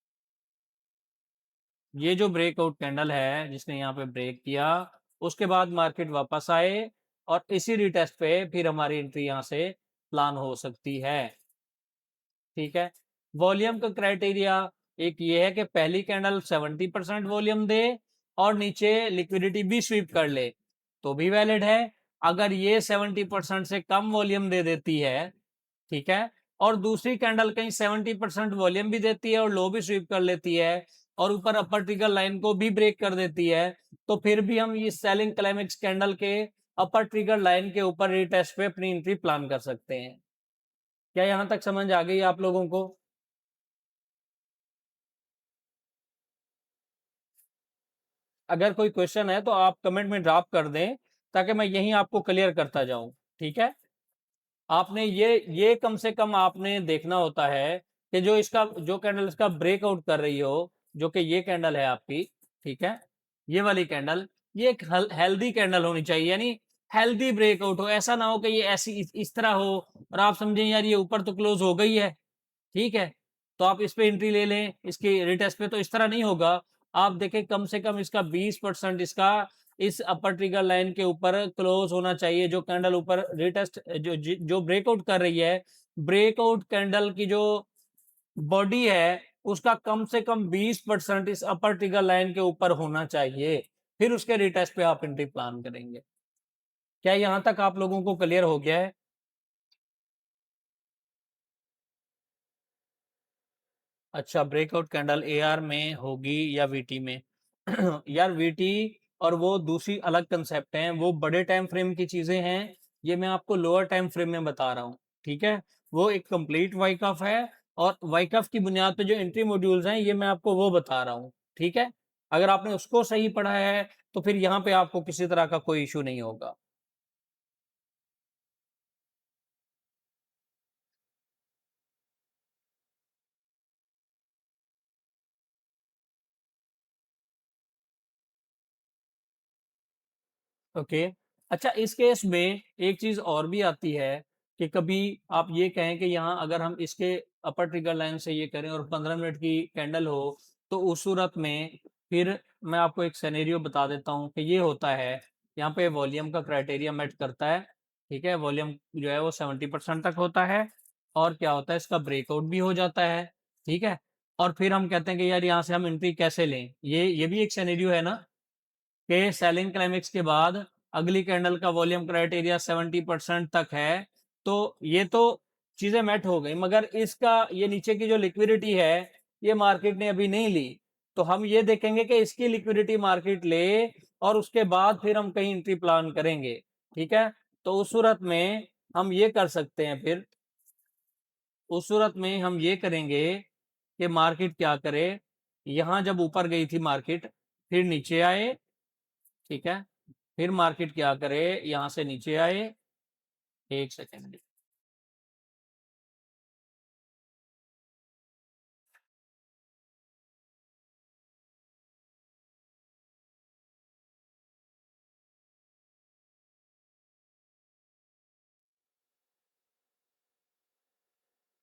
ये जो ब्रेकआउट कैंडल है जिसने यहाँ पे ब्रेक किया, उसके बाद मार्केट वापस आए और इसी रिटेस्ट पे फिर हमारी एंट्री यहाँ से प्लान हो सकती है। ठीक है, वॉल्यूम का क्राइटेरिया एक ये है कि पहली कैंडल 70% वॉल्यूम दे और नीचे लिक्विडिटी भी स्वीप कर ले, तो भी वैलिड है। अगर ये 70% से कम वॉल्यूम दे देती है, ठीक है, और दूसरी कैंडल कहीं 70% वॉल्यूम भी देती है और लो भी स्वीप कर लेती है और ऊपर अपर ट्रिगर लाइन को भी ब्रेक कर देती है, तो फिर भी हम ये सेलिंग क्लाइमेक्स कैंडल के अपर ट्रिगर लाइन के ऊपर रिटेस्ट पे अपनी एंट्री प्लान कर सकते हैं। क्या यहां तक समझ आ गई आप लोगों को? अगर कोई क्वेश्चन है तो आप कमेंट में ड्रॉप कर दें ताकि मैं यहीं आपको क्लियर करता जाऊं। ठीक है, आपने ये कम से कम आपने देखना होता है कि जो इसका जो कैंडल इसका ब्रेकआउट कर रही हो, जो कि ये कैंडल है आपकी, ठीक है, ये वाली कैंडल, ये एक हेल्दी कैंडल होनी चाहिए, यानी हेल्दी ब्रेकआउट हो। ऐसा ना हो कि ये ऐसी इस तरह हो और आप समझें यार ये ऊपर तो क्लोज हो गई है, ठीक है, तो आप इस पे एंट्री ले लें इसके रिटेस्ट पे, तो इस तरह नहीं होगा। आप देखें कम से कम इसका 20% इसका इस अपर ट्रिगर लाइन के ऊपर क्लोज होना चाहिए। जो कैंडल ऊपर रिटेस्ट जो ब्रेकआउट कर रही है, ब्रेकआउट कैंडल की जो बॉडी है उसका कम से कम 20% इस अपर ट्रिगर लाइन के ऊपर होना चाहिए, फिर उसके रिटेस्ट पे आप एंट्री प्लान करेंगे। क्या यहां तक आप लोगों को क्लियर हो गया है? अच्छा, ब्रेकआउट कैंडल एआर में होगी या वीटी में? यार वीटी और वो दूसरी अलग कंसेप्ट हैं, वो बड़े टाइम फ्रेम की चीजें हैं, ये मैं आपको लोअर टाइम फ्रेम में बता रहा हूँ। ठीक है, वो एक कंप्लीट वाइकअप है और वाइकअप की बुनियाद पे जो एंट्री मॉड्यूल्स हैं ये मैं आपको वो बता रहा हूँ। ठीक है, अगर आपने उसको सही पढ़ा है तो फिर यहाँ पे आपको किसी तरह का कोई इशू नहीं होगा। ओके, अच्छा, इस केस में एक चीज और भी आती है कि कभी आप ये कहें कि यहाँ अगर हम इसके अपर ट्रिगर लाइन से ये करें और 15 मिनट की कैंडल हो, तो उस सूरत में फिर मैं आपको एक सिनेरियो बता देता हूँ कि ये होता है, यहाँ पे वॉल्यूम का क्राइटेरिया मेट करता है, ठीक है, वॉल्यूम जो है वो 70% तक होता है, और क्या होता है, इसका ब्रेकआउट भी हो जाता है, ठीक है, और फिर हम कहते हैं कि यार यहाँ से हम एंट्री कैसे लें, ये भी एक सिनेरियो है ना, कि सेलिंग क्लाइमेक्स के बाद अगली कैंडल का वॉल्यूम क्राइटेरिया 70% तक है, तो ये तो चीजें मैट हो गई, मगर इसका ये नीचे की जो लिक्विडिटी है ये मार्केट ने अभी नहीं ली, तो हम ये देखेंगे कि इसकी लिक्विडिटी मार्केट ले, और उसके बाद फिर हम कहीं एंट्री प्लान करेंगे, ठीक है। तो उस सूरत में हम ये कर सकते हैं, फिर उस सूरत में हम ये करेंगे कि मार्केट क्या करे, यहां जब ऊपर गई थी मार्केट, फिर नीचे आए, ठीक है, फिर मार्केट क्या करे, यहां से नीचे आए, एक सेकेंड,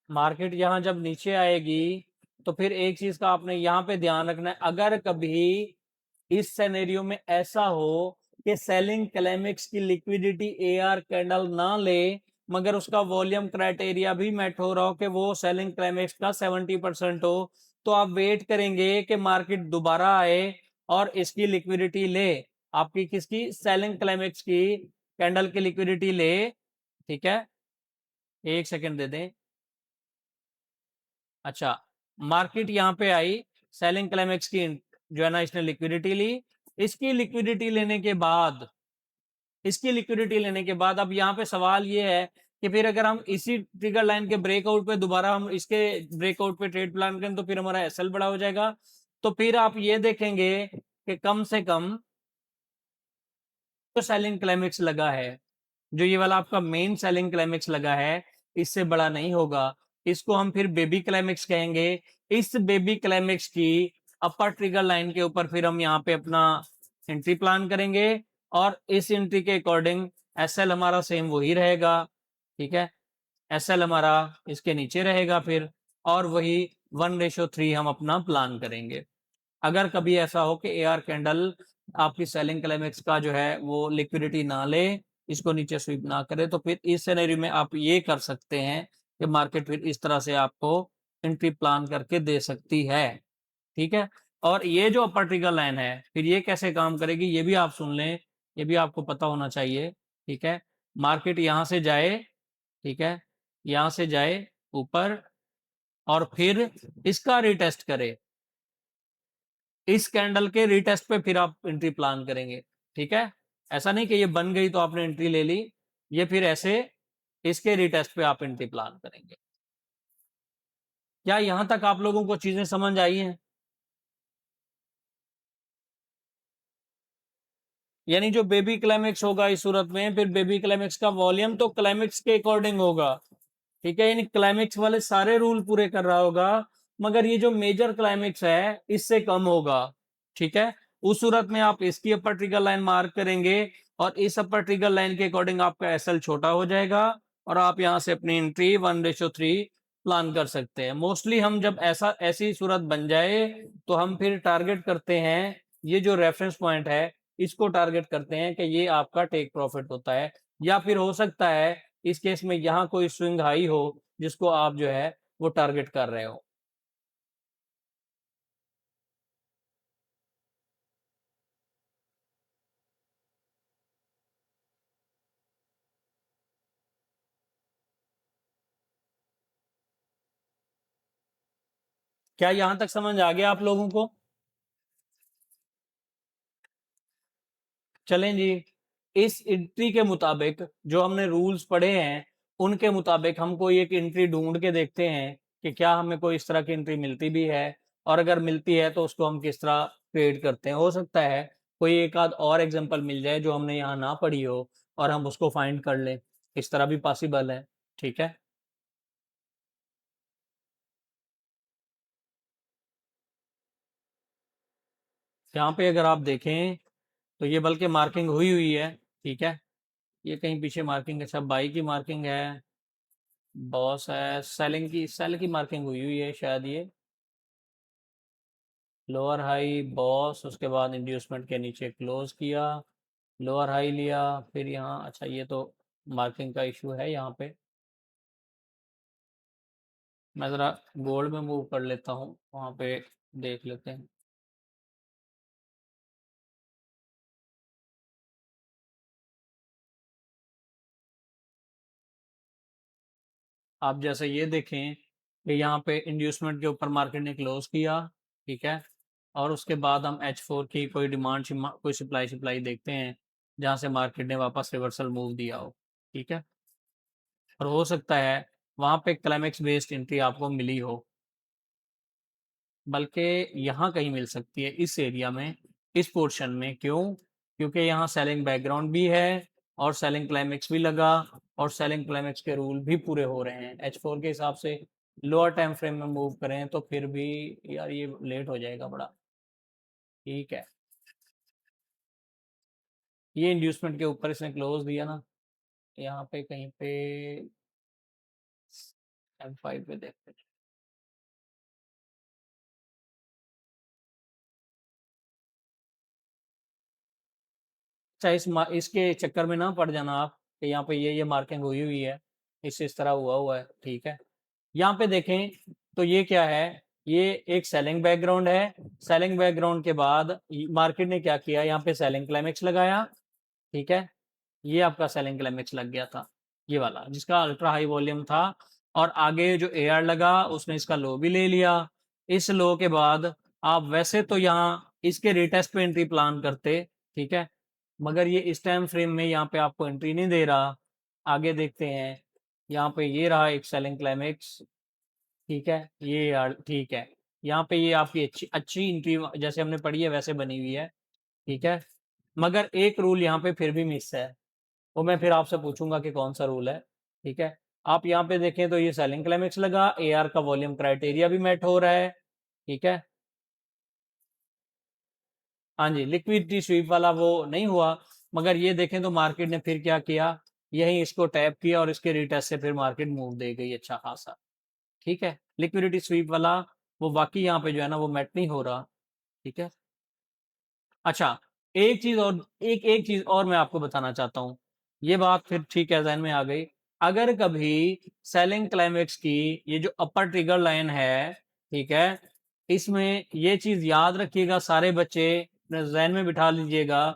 मार्केट यहां जब नीचे आएगी, तो फिर एक चीज का आपने यहां पे ध्यान रखना है, अगर कभी इस सिनेरियो में ऐसा हो कि सेलिंग क्लाइमेक्स की लिक्विडिटी एआर कैंडल ना ले, मगर उसका वॉल्यूम क्राइटेरिया भी मेट हो रहा हो कि वो सेलिंग क्लाइमेक्स का 70% हो, तो आप वेट करेंगे कि मार्केट दोबारा आए और इसकी लिक्विडिटी ले, आपकी किसकी, सेलिंग क्लाइमेक्स की कैंडल की लिक्विडिटी ले, ठीक है, एक सेकेंड दे दें। अच्छा, मार्केट यहाँ पे आई, सेलिंग क्लाइमेक्स की जो है ना इसने लिक्विडिटी ली, इसकी लिक्विडिटी लेने के बाद, इसकी लिक्विडिटी लेने के बाद अब यहाँ पे सवाल ये है कि फिर अगर हम इसी ट्रिगर लाइन के ब्रेकआउट पे दोबारा हम इसके ब्रेकआउट पे ट्रेड प्लान करें, तो फिर हमारा एसएल बड़ा हो जाएगा, तो फिर आप ये देखेंगे कि कम से कम जो सेलिंग क्लाइमेक्स लगा है, जो ये वाला आपका मेन सेलिंग क्लाइमेक्स लगा है, इससे बड़ा नहीं होगा, इसको हम फिर बेबी क्लाइमेक्स कहेंगे। इस बेबी क्लाइमेक्स की अपर ट्रिगर लाइन के ऊपर फिर हम यहाँ पे अपना एंट्री प्लान करेंगे, और इस एंट्री के अकॉर्डिंग एसएल हमारा सेम वही रहेगा, ठीक है, एसएल हमारा इसके नीचे रहेगा फिर, और वही 1:3 हम अपना प्लान करेंगे। अगर कभी ऐसा हो कि एआर कैंडल आपकी सेलिंग क्लाइमेक्स का जो है वो लिक्विडिटी ना ले, इसको नीचे स्वीप ना करे, तो फिर इस सिनेरियो में आप ये कर सकते हैं कि मार्केट फिर इस तरह से आपको एंट्री प्लान करके दे सकती है, ठीक है। और ये जो अपर ट्रिगर लाइन है फिर ये कैसे काम करेगी, ये भी आप सुन लें, ये भी आपको पता होना चाहिए, ठीक है। मार्केट यहां से जाए, ठीक है, यहां से जाए ऊपर, और फिर इसका रिटेस्ट करे, इस कैंडल के रीटेस्ट पे फिर आप एंट्री प्लान करेंगे, ठीक है। ऐसा नहीं कि ये बन गई तो आपने एंट्री ले ली, ये फिर ऐसे इसके रीटेस्ट पे आप एंट्री प्लान करेंगे। क्या यहां तक आप लोगों को चीजें समझ आई हैं? यानी जो बेबी क्लाइमेक्स होगा इस सूरत में, फिर बेबी क्लाइमेक्स का वॉल्यूम तो क्लाइमेक्स के अकॉर्डिंग होगा, ठीक है, यानी क्लाइमेक्स वाले सारे रूल पूरे कर रहा होगा, मगर ये जो मेजर क्लाइमेक्स है इससे कम होगा, ठीक है। उस सूरत में आप इसकी अपर ट्रिगर लाइन मार्क करेंगे, और इस अपर ट्रिगर लाइन के अकॉर्डिंग आपका एसएल छोटा हो जाएगा, और आप यहां से अपनी एंट्री 1:3 प्लान कर सकते हैं। मोस्टली हम जब ऐसी सूरत बन जाए, तो हम फिर टारगेट करते हैं, ये जो रेफरेंस पॉइंट है इसको टारगेट करते हैं कि ये आपका टेक प्रॉफिट होता है, या फिर हो सकता है इस केस में यहाँ कोई स्विंग हाई हो जिसको आप जो है वो टारगेट कर रहे हो। क्या यहां तक समझ आ गया आप लोगों को? चलें जी, इस एंट्री के मुताबिक जो हमने रूल्स पढ़े हैं उनके मुताबिक हम कोई एक एंट्री ढूंढ के देखते हैं कि क्या हमें कोई इस तरह की एंट्री मिलती भी है, और अगर मिलती है तो उसको हम किस तरह ट्रेड करते हैं। हो सकता है कोई एक आध और एग्जांपल मिल जाए जो हमने यहाँ ना पढ़ी हो, और हम उसको फाइंड कर लें, इस तरह भी पॉसिबल है, ठीक है। यहाँ पे अगर आप देखें तो ये बल्कि मार्किंग हुई हुई है, ठीक है, ये कहीं पीछे मार्किंग है, अच्छा बाई की मार्किंग है, बॉस है, सेल की मार्किंग हुई हुई है शायद ये। लोअर हाई बॉस, उसके बाद इंड्यूसमेंट के नीचे क्लोज किया, लोअर हाई लिया, फिर यहाँ अच्छा ये तो मार्किंग का इशू है यहाँ पे। मैं ज़रा गोल्ड में मूव कर लेता हूँ, वहाँ पे देख लेते हैं। आप जैसे ये देखें कि यहाँ पे इंड्यूसमेंट के ऊपर मार्केट ने क्लोज किया, ठीक है, और उसके बाद हम H4 की कोई डिमांड कोई सप्लाई सप्लाई देखते हैं जहाँ से मार्केट ने वापस रिवर्सल मूव दिया हो, ठीक है। और हो सकता है वहाँ पे क्लाइमेक्स बेस्ड एंट्री आपको मिली हो, बल्कि यहाँ कहीं मिल सकती है इस एरिया में, इस पोर्शन में। क्यों? क्योंकि यहाँ सेलिंग बैकग्राउंड भी है और सेलिंग क्लाइमेक्स भी लगा, और सेलिंग क्लाइमेक्स के रूल भी पूरे हो रहे हैं H4 के हिसाब से। लोअर टाइम फ्रेम में मूव करें तो फिर भी यार ये लेट हो जाएगा बड़ा। ठीक है, ये इंड्यूसमेंट के ऊपर इसने क्लोज दिया ना, यहाँ पे कहीं पे M5 पे देखते हैं। अच्छा इसके चक्कर में ना पड़ जाना आप कि यहाँ पे ये मार्किंग हुई हुई है, इस तरह हुआ हुआ है, ठीक है। यहाँ पे देखें तो ये क्या है, ये एक सेलिंग बैकग्राउंड है। सेलिंग बैकग्राउंड के बाद मार्केट ने क्या किया, यहाँ पे सेलिंग क्लाइमेक्स लगाया, ठीक है। ये आपका सेलिंग क्लाइमेक्स लग गया था, ये वाला जिसका अल्ट्रा हाई वॉल्यूम था। और आगे जो एआर लगा उसने इसका लो भी ले लिया। इस लो के बाद आप वैसे तो यहाँ इसके रिटेस्ट पे एंट्री प्लान करते, ठीक है, मगर ये इस टाइम फ्रेम में यहाँ पे आपको एंट्री नहीं दे रहा। आगे देखते हैं, यहाँ पे ये रहा एक सेलिंग क्लाइमेक्स, ठीक है, ये यार ठीक है। यहाँ पे ये आपकी अच्छी अच्छी एंट्री जैसे हमने पढ़ी है वैसे बनी हुई है, ठीक है। मगर एक रूल यहाँ पे फिर भी मिस है, वो मैं फिर आपसे पूछूंगा कि कौन सा रूल है, ठीक है। आप यहाँ पे देखें तो ये सेलिंग क्लाइमेक्स लगा, एआर का वॉल्यूम क्राइटेरिया भी मेट हो रहा है, ठीक है। हाँ जी, लिक्विडिटी स्वीप वाला वो नहीं हुआ, मगर ये देखें तो मार्केट ने फिर क्या किया, यही इसको टैप किया और इसके रिटेस्ट से फिर मार्केट मूव दे गई अच्छा खासा, ठीक है। लिक्विडिटी स्वीप वाला वो बाकी यहाँ पे जो है ना वो मेट नहीं हो रहा, ठीक है। अच्छा, एक चीज और, एक एक चीज और मैं आपको बताना चाहता हूँ, ये बात फिर ठीक है जहन में आ गई। अगर कभी सेलिंग क्लाइमेक्स की ये जो अपर ट्रिगर लाइन है, ठीक है, इसमें ये चीज याद रखिएगा सारे बच्चे, अपने जहन में बिठा लीजिएगा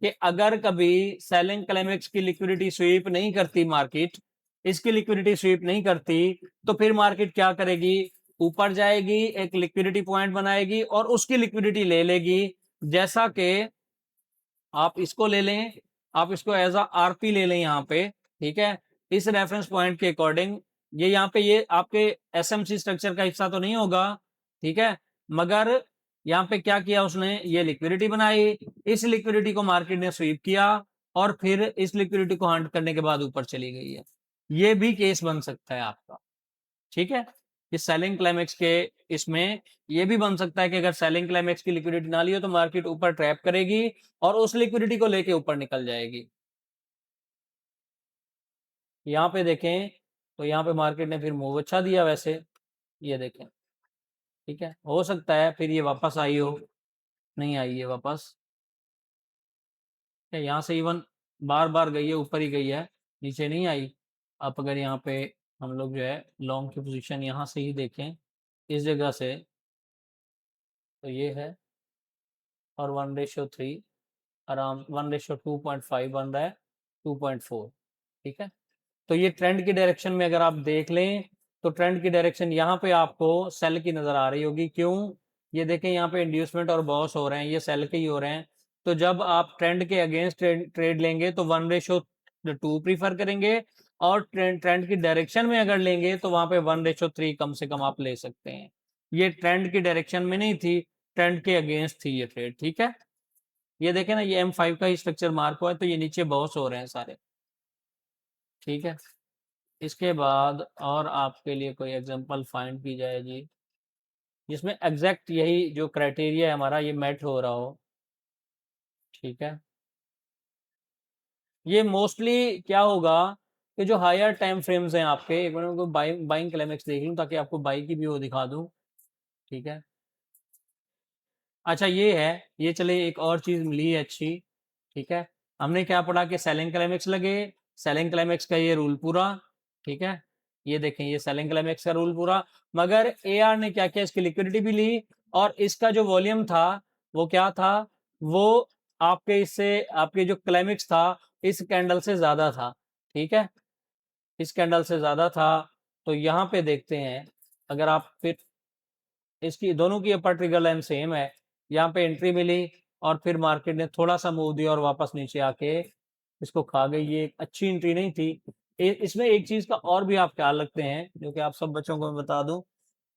कि अगर कभी सेलिंग क्लाइमेक्स की लिक्विडिटी स्वीप नहीं करती मार्केट, इसकी लिक्विडिटी स्वीप नहीं करती, तो फिर मार्केट क्या करेगी, ऊपर जाएगी, एक लिक्विडिटी पॉइंट बनाएगी और उसकी लिक्विडिटी ले लेगी। जैसा कि आप इसको ले लें, आप इसको एज अ आरपी ले लें यहाँ पे, ठीक है। इस रेफरेंस पॉइंट के अकॉर्डिंग ये यहाँ पे ये आपके एसएमसी स्ट्रक्चर का हिस्सा तो नहीं होगा, ठीक है, मगर यहाँ पे क्या किया उसने, ये लिक्विडिटी बनाई, इस लिक्विडिटी को मार्केट ने स्वीप किया और फिर इस लिक्विडिटी को हंट करने के बाद ऊपर चली गई है। ये भी केस बन सकता है आपका, ठीक है। इस सेलिंग क्लाइमेक्स के इसमें ये भी बन सकता है कि अगर सेलिंग क्लाइमेक्स की लिक्विडिटी ना ली हो तो मार्केट ऊपर ट्रैप करेगी और उस लिक्विडिटी को लेके ऊपर निकल जाएगी। यहाँ पे देखें तो यहाँ पे मार्केट ने फिर मूव अच्छा दिया वैसे, ये देखें, ठीक है। हो सकता है फिर ये वापस आई हो, नहीं आई है वापस, यहाँ से इवन बार बार गई है, ऊपर ही गई है, नीचे नहीं आई। आप अगर यहाँ पे हम लोग जो है लॉन्ग की पोजीशन यहाँ से ही देखें, इस जगह से, तो ये है, और 1:3, आराम 1:2.5 बन रहा है, 2.4, ठीक है। तो ये ट्रेंड की डायरेक्शन में अगर आप देख लें तो ट्रेंड की डायरेक्शन यहाँ पे आपको सेल की नजर आ रही होगी। क्यों? ये देखें यहाँ पे इंड्यूसमेंट और बॉस हो रहे हैं, ये सेल के ही हो रहे हैं। तो जब आप ट्रेंड के अगेंस्ट ट्रेड लेंगे तो 1:2 प्रीफर करेंगे, और ट्रेंड की डायरेक्शन में अगर लेंगे तो वहां पे 1:3 कम से कम आप ले सकते हैं। ये ट्रेंड की डायरेक्शन में नहीं थी, ट्रेंड के अगेंस्ट थी ये ट्रेड, ठीक है। ये देखें ना, ये M5 का ही स्ट्रक्चर मार्क हुआ है, तो ये नीचे बॉस हो रहे हैं सारे, ठीक है। इसके बाद और आपके लिए कोई एग्जांपल फाइंड की जाए जी, जिसमें एग्जैक्ट यही जो क्राइटेरिया है हमारा ये मैट हो रहा हो, ठीक है। ये मोस्टली क्या होगा कि जो हायर टाइम फ्रेम्स हैं आपके, एक बार उनको बाइंग क्लाइमेक्स देख लूं ताकि आपको बाई की भी वो दिखा दूं, ठीक है। अच्छा ये है, ये चले एक और चीज मिली है अच्छी, ठीक है। हमने क्या पढ़ा कि सेलिंग क्लाइमेक्स लगे, सेलिंग क्लाइमेक्स का ये रूल पूरा, ठीक है। ये देखें, ये सेलिंग क्लाइमेक्स का रूल पूरा, मगर एआर ने क्या किया, इसकी लिक्विडिटी भी ली और इसका जो वॉल्यूम था वो क्या था, वो आपके इससे आपके जो क्लाइमेक्स था इस कैंडल से ज्यादा था, ठीक है, इस कैंडल से ज्यादा था। तो यहाँ पे देखते हैं, अगर आप फिर इसकी दोनों की अपर ट्रिगर लाइन सेम है, यहाँ पे एंट्री मिली और फिर मार्केट ने थोड़ा सा मूव दिया और वापस नीचे आके इसको खा गई, ये एक अच्छी एंट्री नहीं थी। इसमें एक चीज का और भी आप ख्याल रखते हैं, जो कि आप सब बच्चों को मैं बता दूं,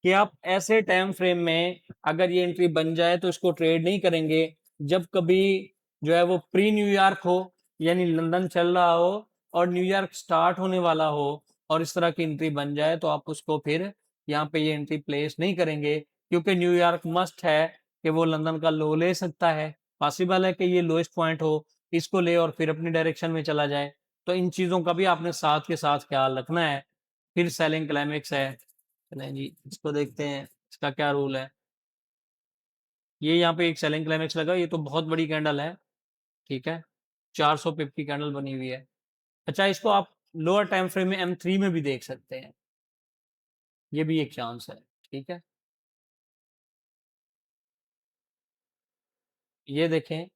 कि आप ऐसे टाइम फ्रेम में अगर ये एंट्री बन जाए तो इसको ट्रेड नहीं करेंगे जब कभी जो है वो प्री न्यूयॉर्क हो, यानी लंदन चल रहा हो और न्यूयॉर्क स्टार्ट होने वाला हो और इस तरह की एंट्री बन जाए तो आप उसको फिर यहाँ पे ये एंट्री प्लेस नहीं करेंगे, क्योंकि न्यूयॉर्क मस्ट है कि वो लंदन का लो ले सकता है, पॉसिबल है कि ये लोएस्ट पॉइंट हो, इसको ले और फिर अपनी डायरेक्शन में चला जाए। तो इन चीजों का भी आपने साथ के साथ ख्याल रखना है। फिर सेलिंग क्लाइमेक्स है, चलें जी इसको देखते हैं इसका क्या रूल है। ये यहाँ पे एक सेलिंग क्लाइमेक्स लगा, ये तो बहुत बड़ी कैंडल है, ठीक है, 400 पिप की कैंडल बनी हुई है। अच्छा इसको आप लोअर टाइम फ्रेम में M3 में भी देख सकते हैं, ये भी एक चांस है, ठीक है। ये देखें,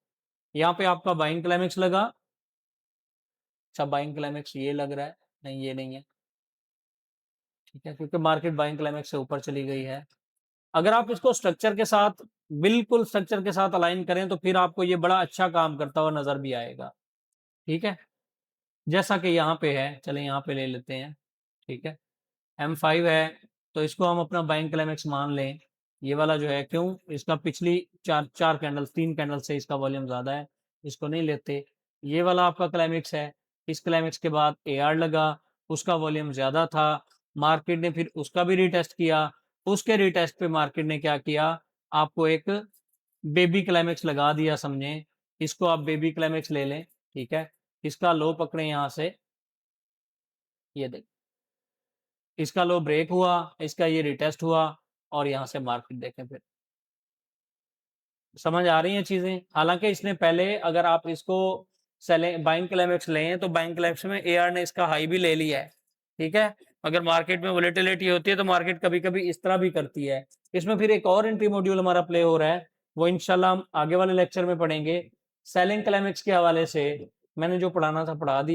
यहाँ पे आपका बाइंग क्लाइमेक्स लगा, अच्छा बाइंग क्लाइमेक्स ये लग रहा है, नहीं ये नहीं है, ठीक है, क्योंकि मार्केट बाइंग क्लाइमेक्स से ऊपर चली गई है। अगर आप इसको स्ट्रक्चर के साथ, बिल्कुल स्ट्रक्चर के साथ अलाइन करें तो फिर आपको ये बड़ा अच्छा काम करता हुआ नजर भी आएगा, ठीक है, जैसा कि यहाँ पे है। चलें यहाँ पे ले लेते हैं, ठीक है, M5 है तो इसको हम अपना बाइंग क्लाइमेक्स मान लें। ये वाला जो है, क्यों, इसका पिछली चार चार कैंडल, 3 कैंडल से इसका वॉल्यूम ज्यादा है, इसको नहीं लेते। ये वाला आपका क्लाइमेक्स है, इस क्लाइमेक्स के बाद AR लगा, उसका वॉल्यूम ज्यादा था, मार्केट ने फिर उसका भी रिटेस्ट किया, उसके रिटेस्ट पे मार्केट ने क्या किया, आपको एक बेबी क्लाइमेक्स लगा दिया समझे, इसको आप बेबी क्लाइमेक्स ले लें, ठीक है। इसका लो पकड़े यहाँ से, ये देख, इसका लो ब्रेक हुआ, इसका ये रिटेस्ट हुआ और यहाँ से मार्केट देखें फिर, समझ आ रही हैं चीजें। हालांकि इसने पहले, अगर आप इसको सेलिंग बाइंग क्लाइमेक्स लें तो बाइंग क्लाइमेक्स में AR ने इसका हाई भी ले लिया है, ठीक है। अगर मार्केट में वोलेटिलिटी होती है तो मार्केट कभी कभी इस तरह भी करती है। इसमें फिर एक और एंट्री मॉड्यूल हमारा प्ले हो रहा है, वो इंशाल्लाह हम आगे वाले लेक्चर में पढ़ेंगे। सेलिंग क्लाइमेक्स के हवाले से मैंने जो पढ़ाना था पढ़ा दिया।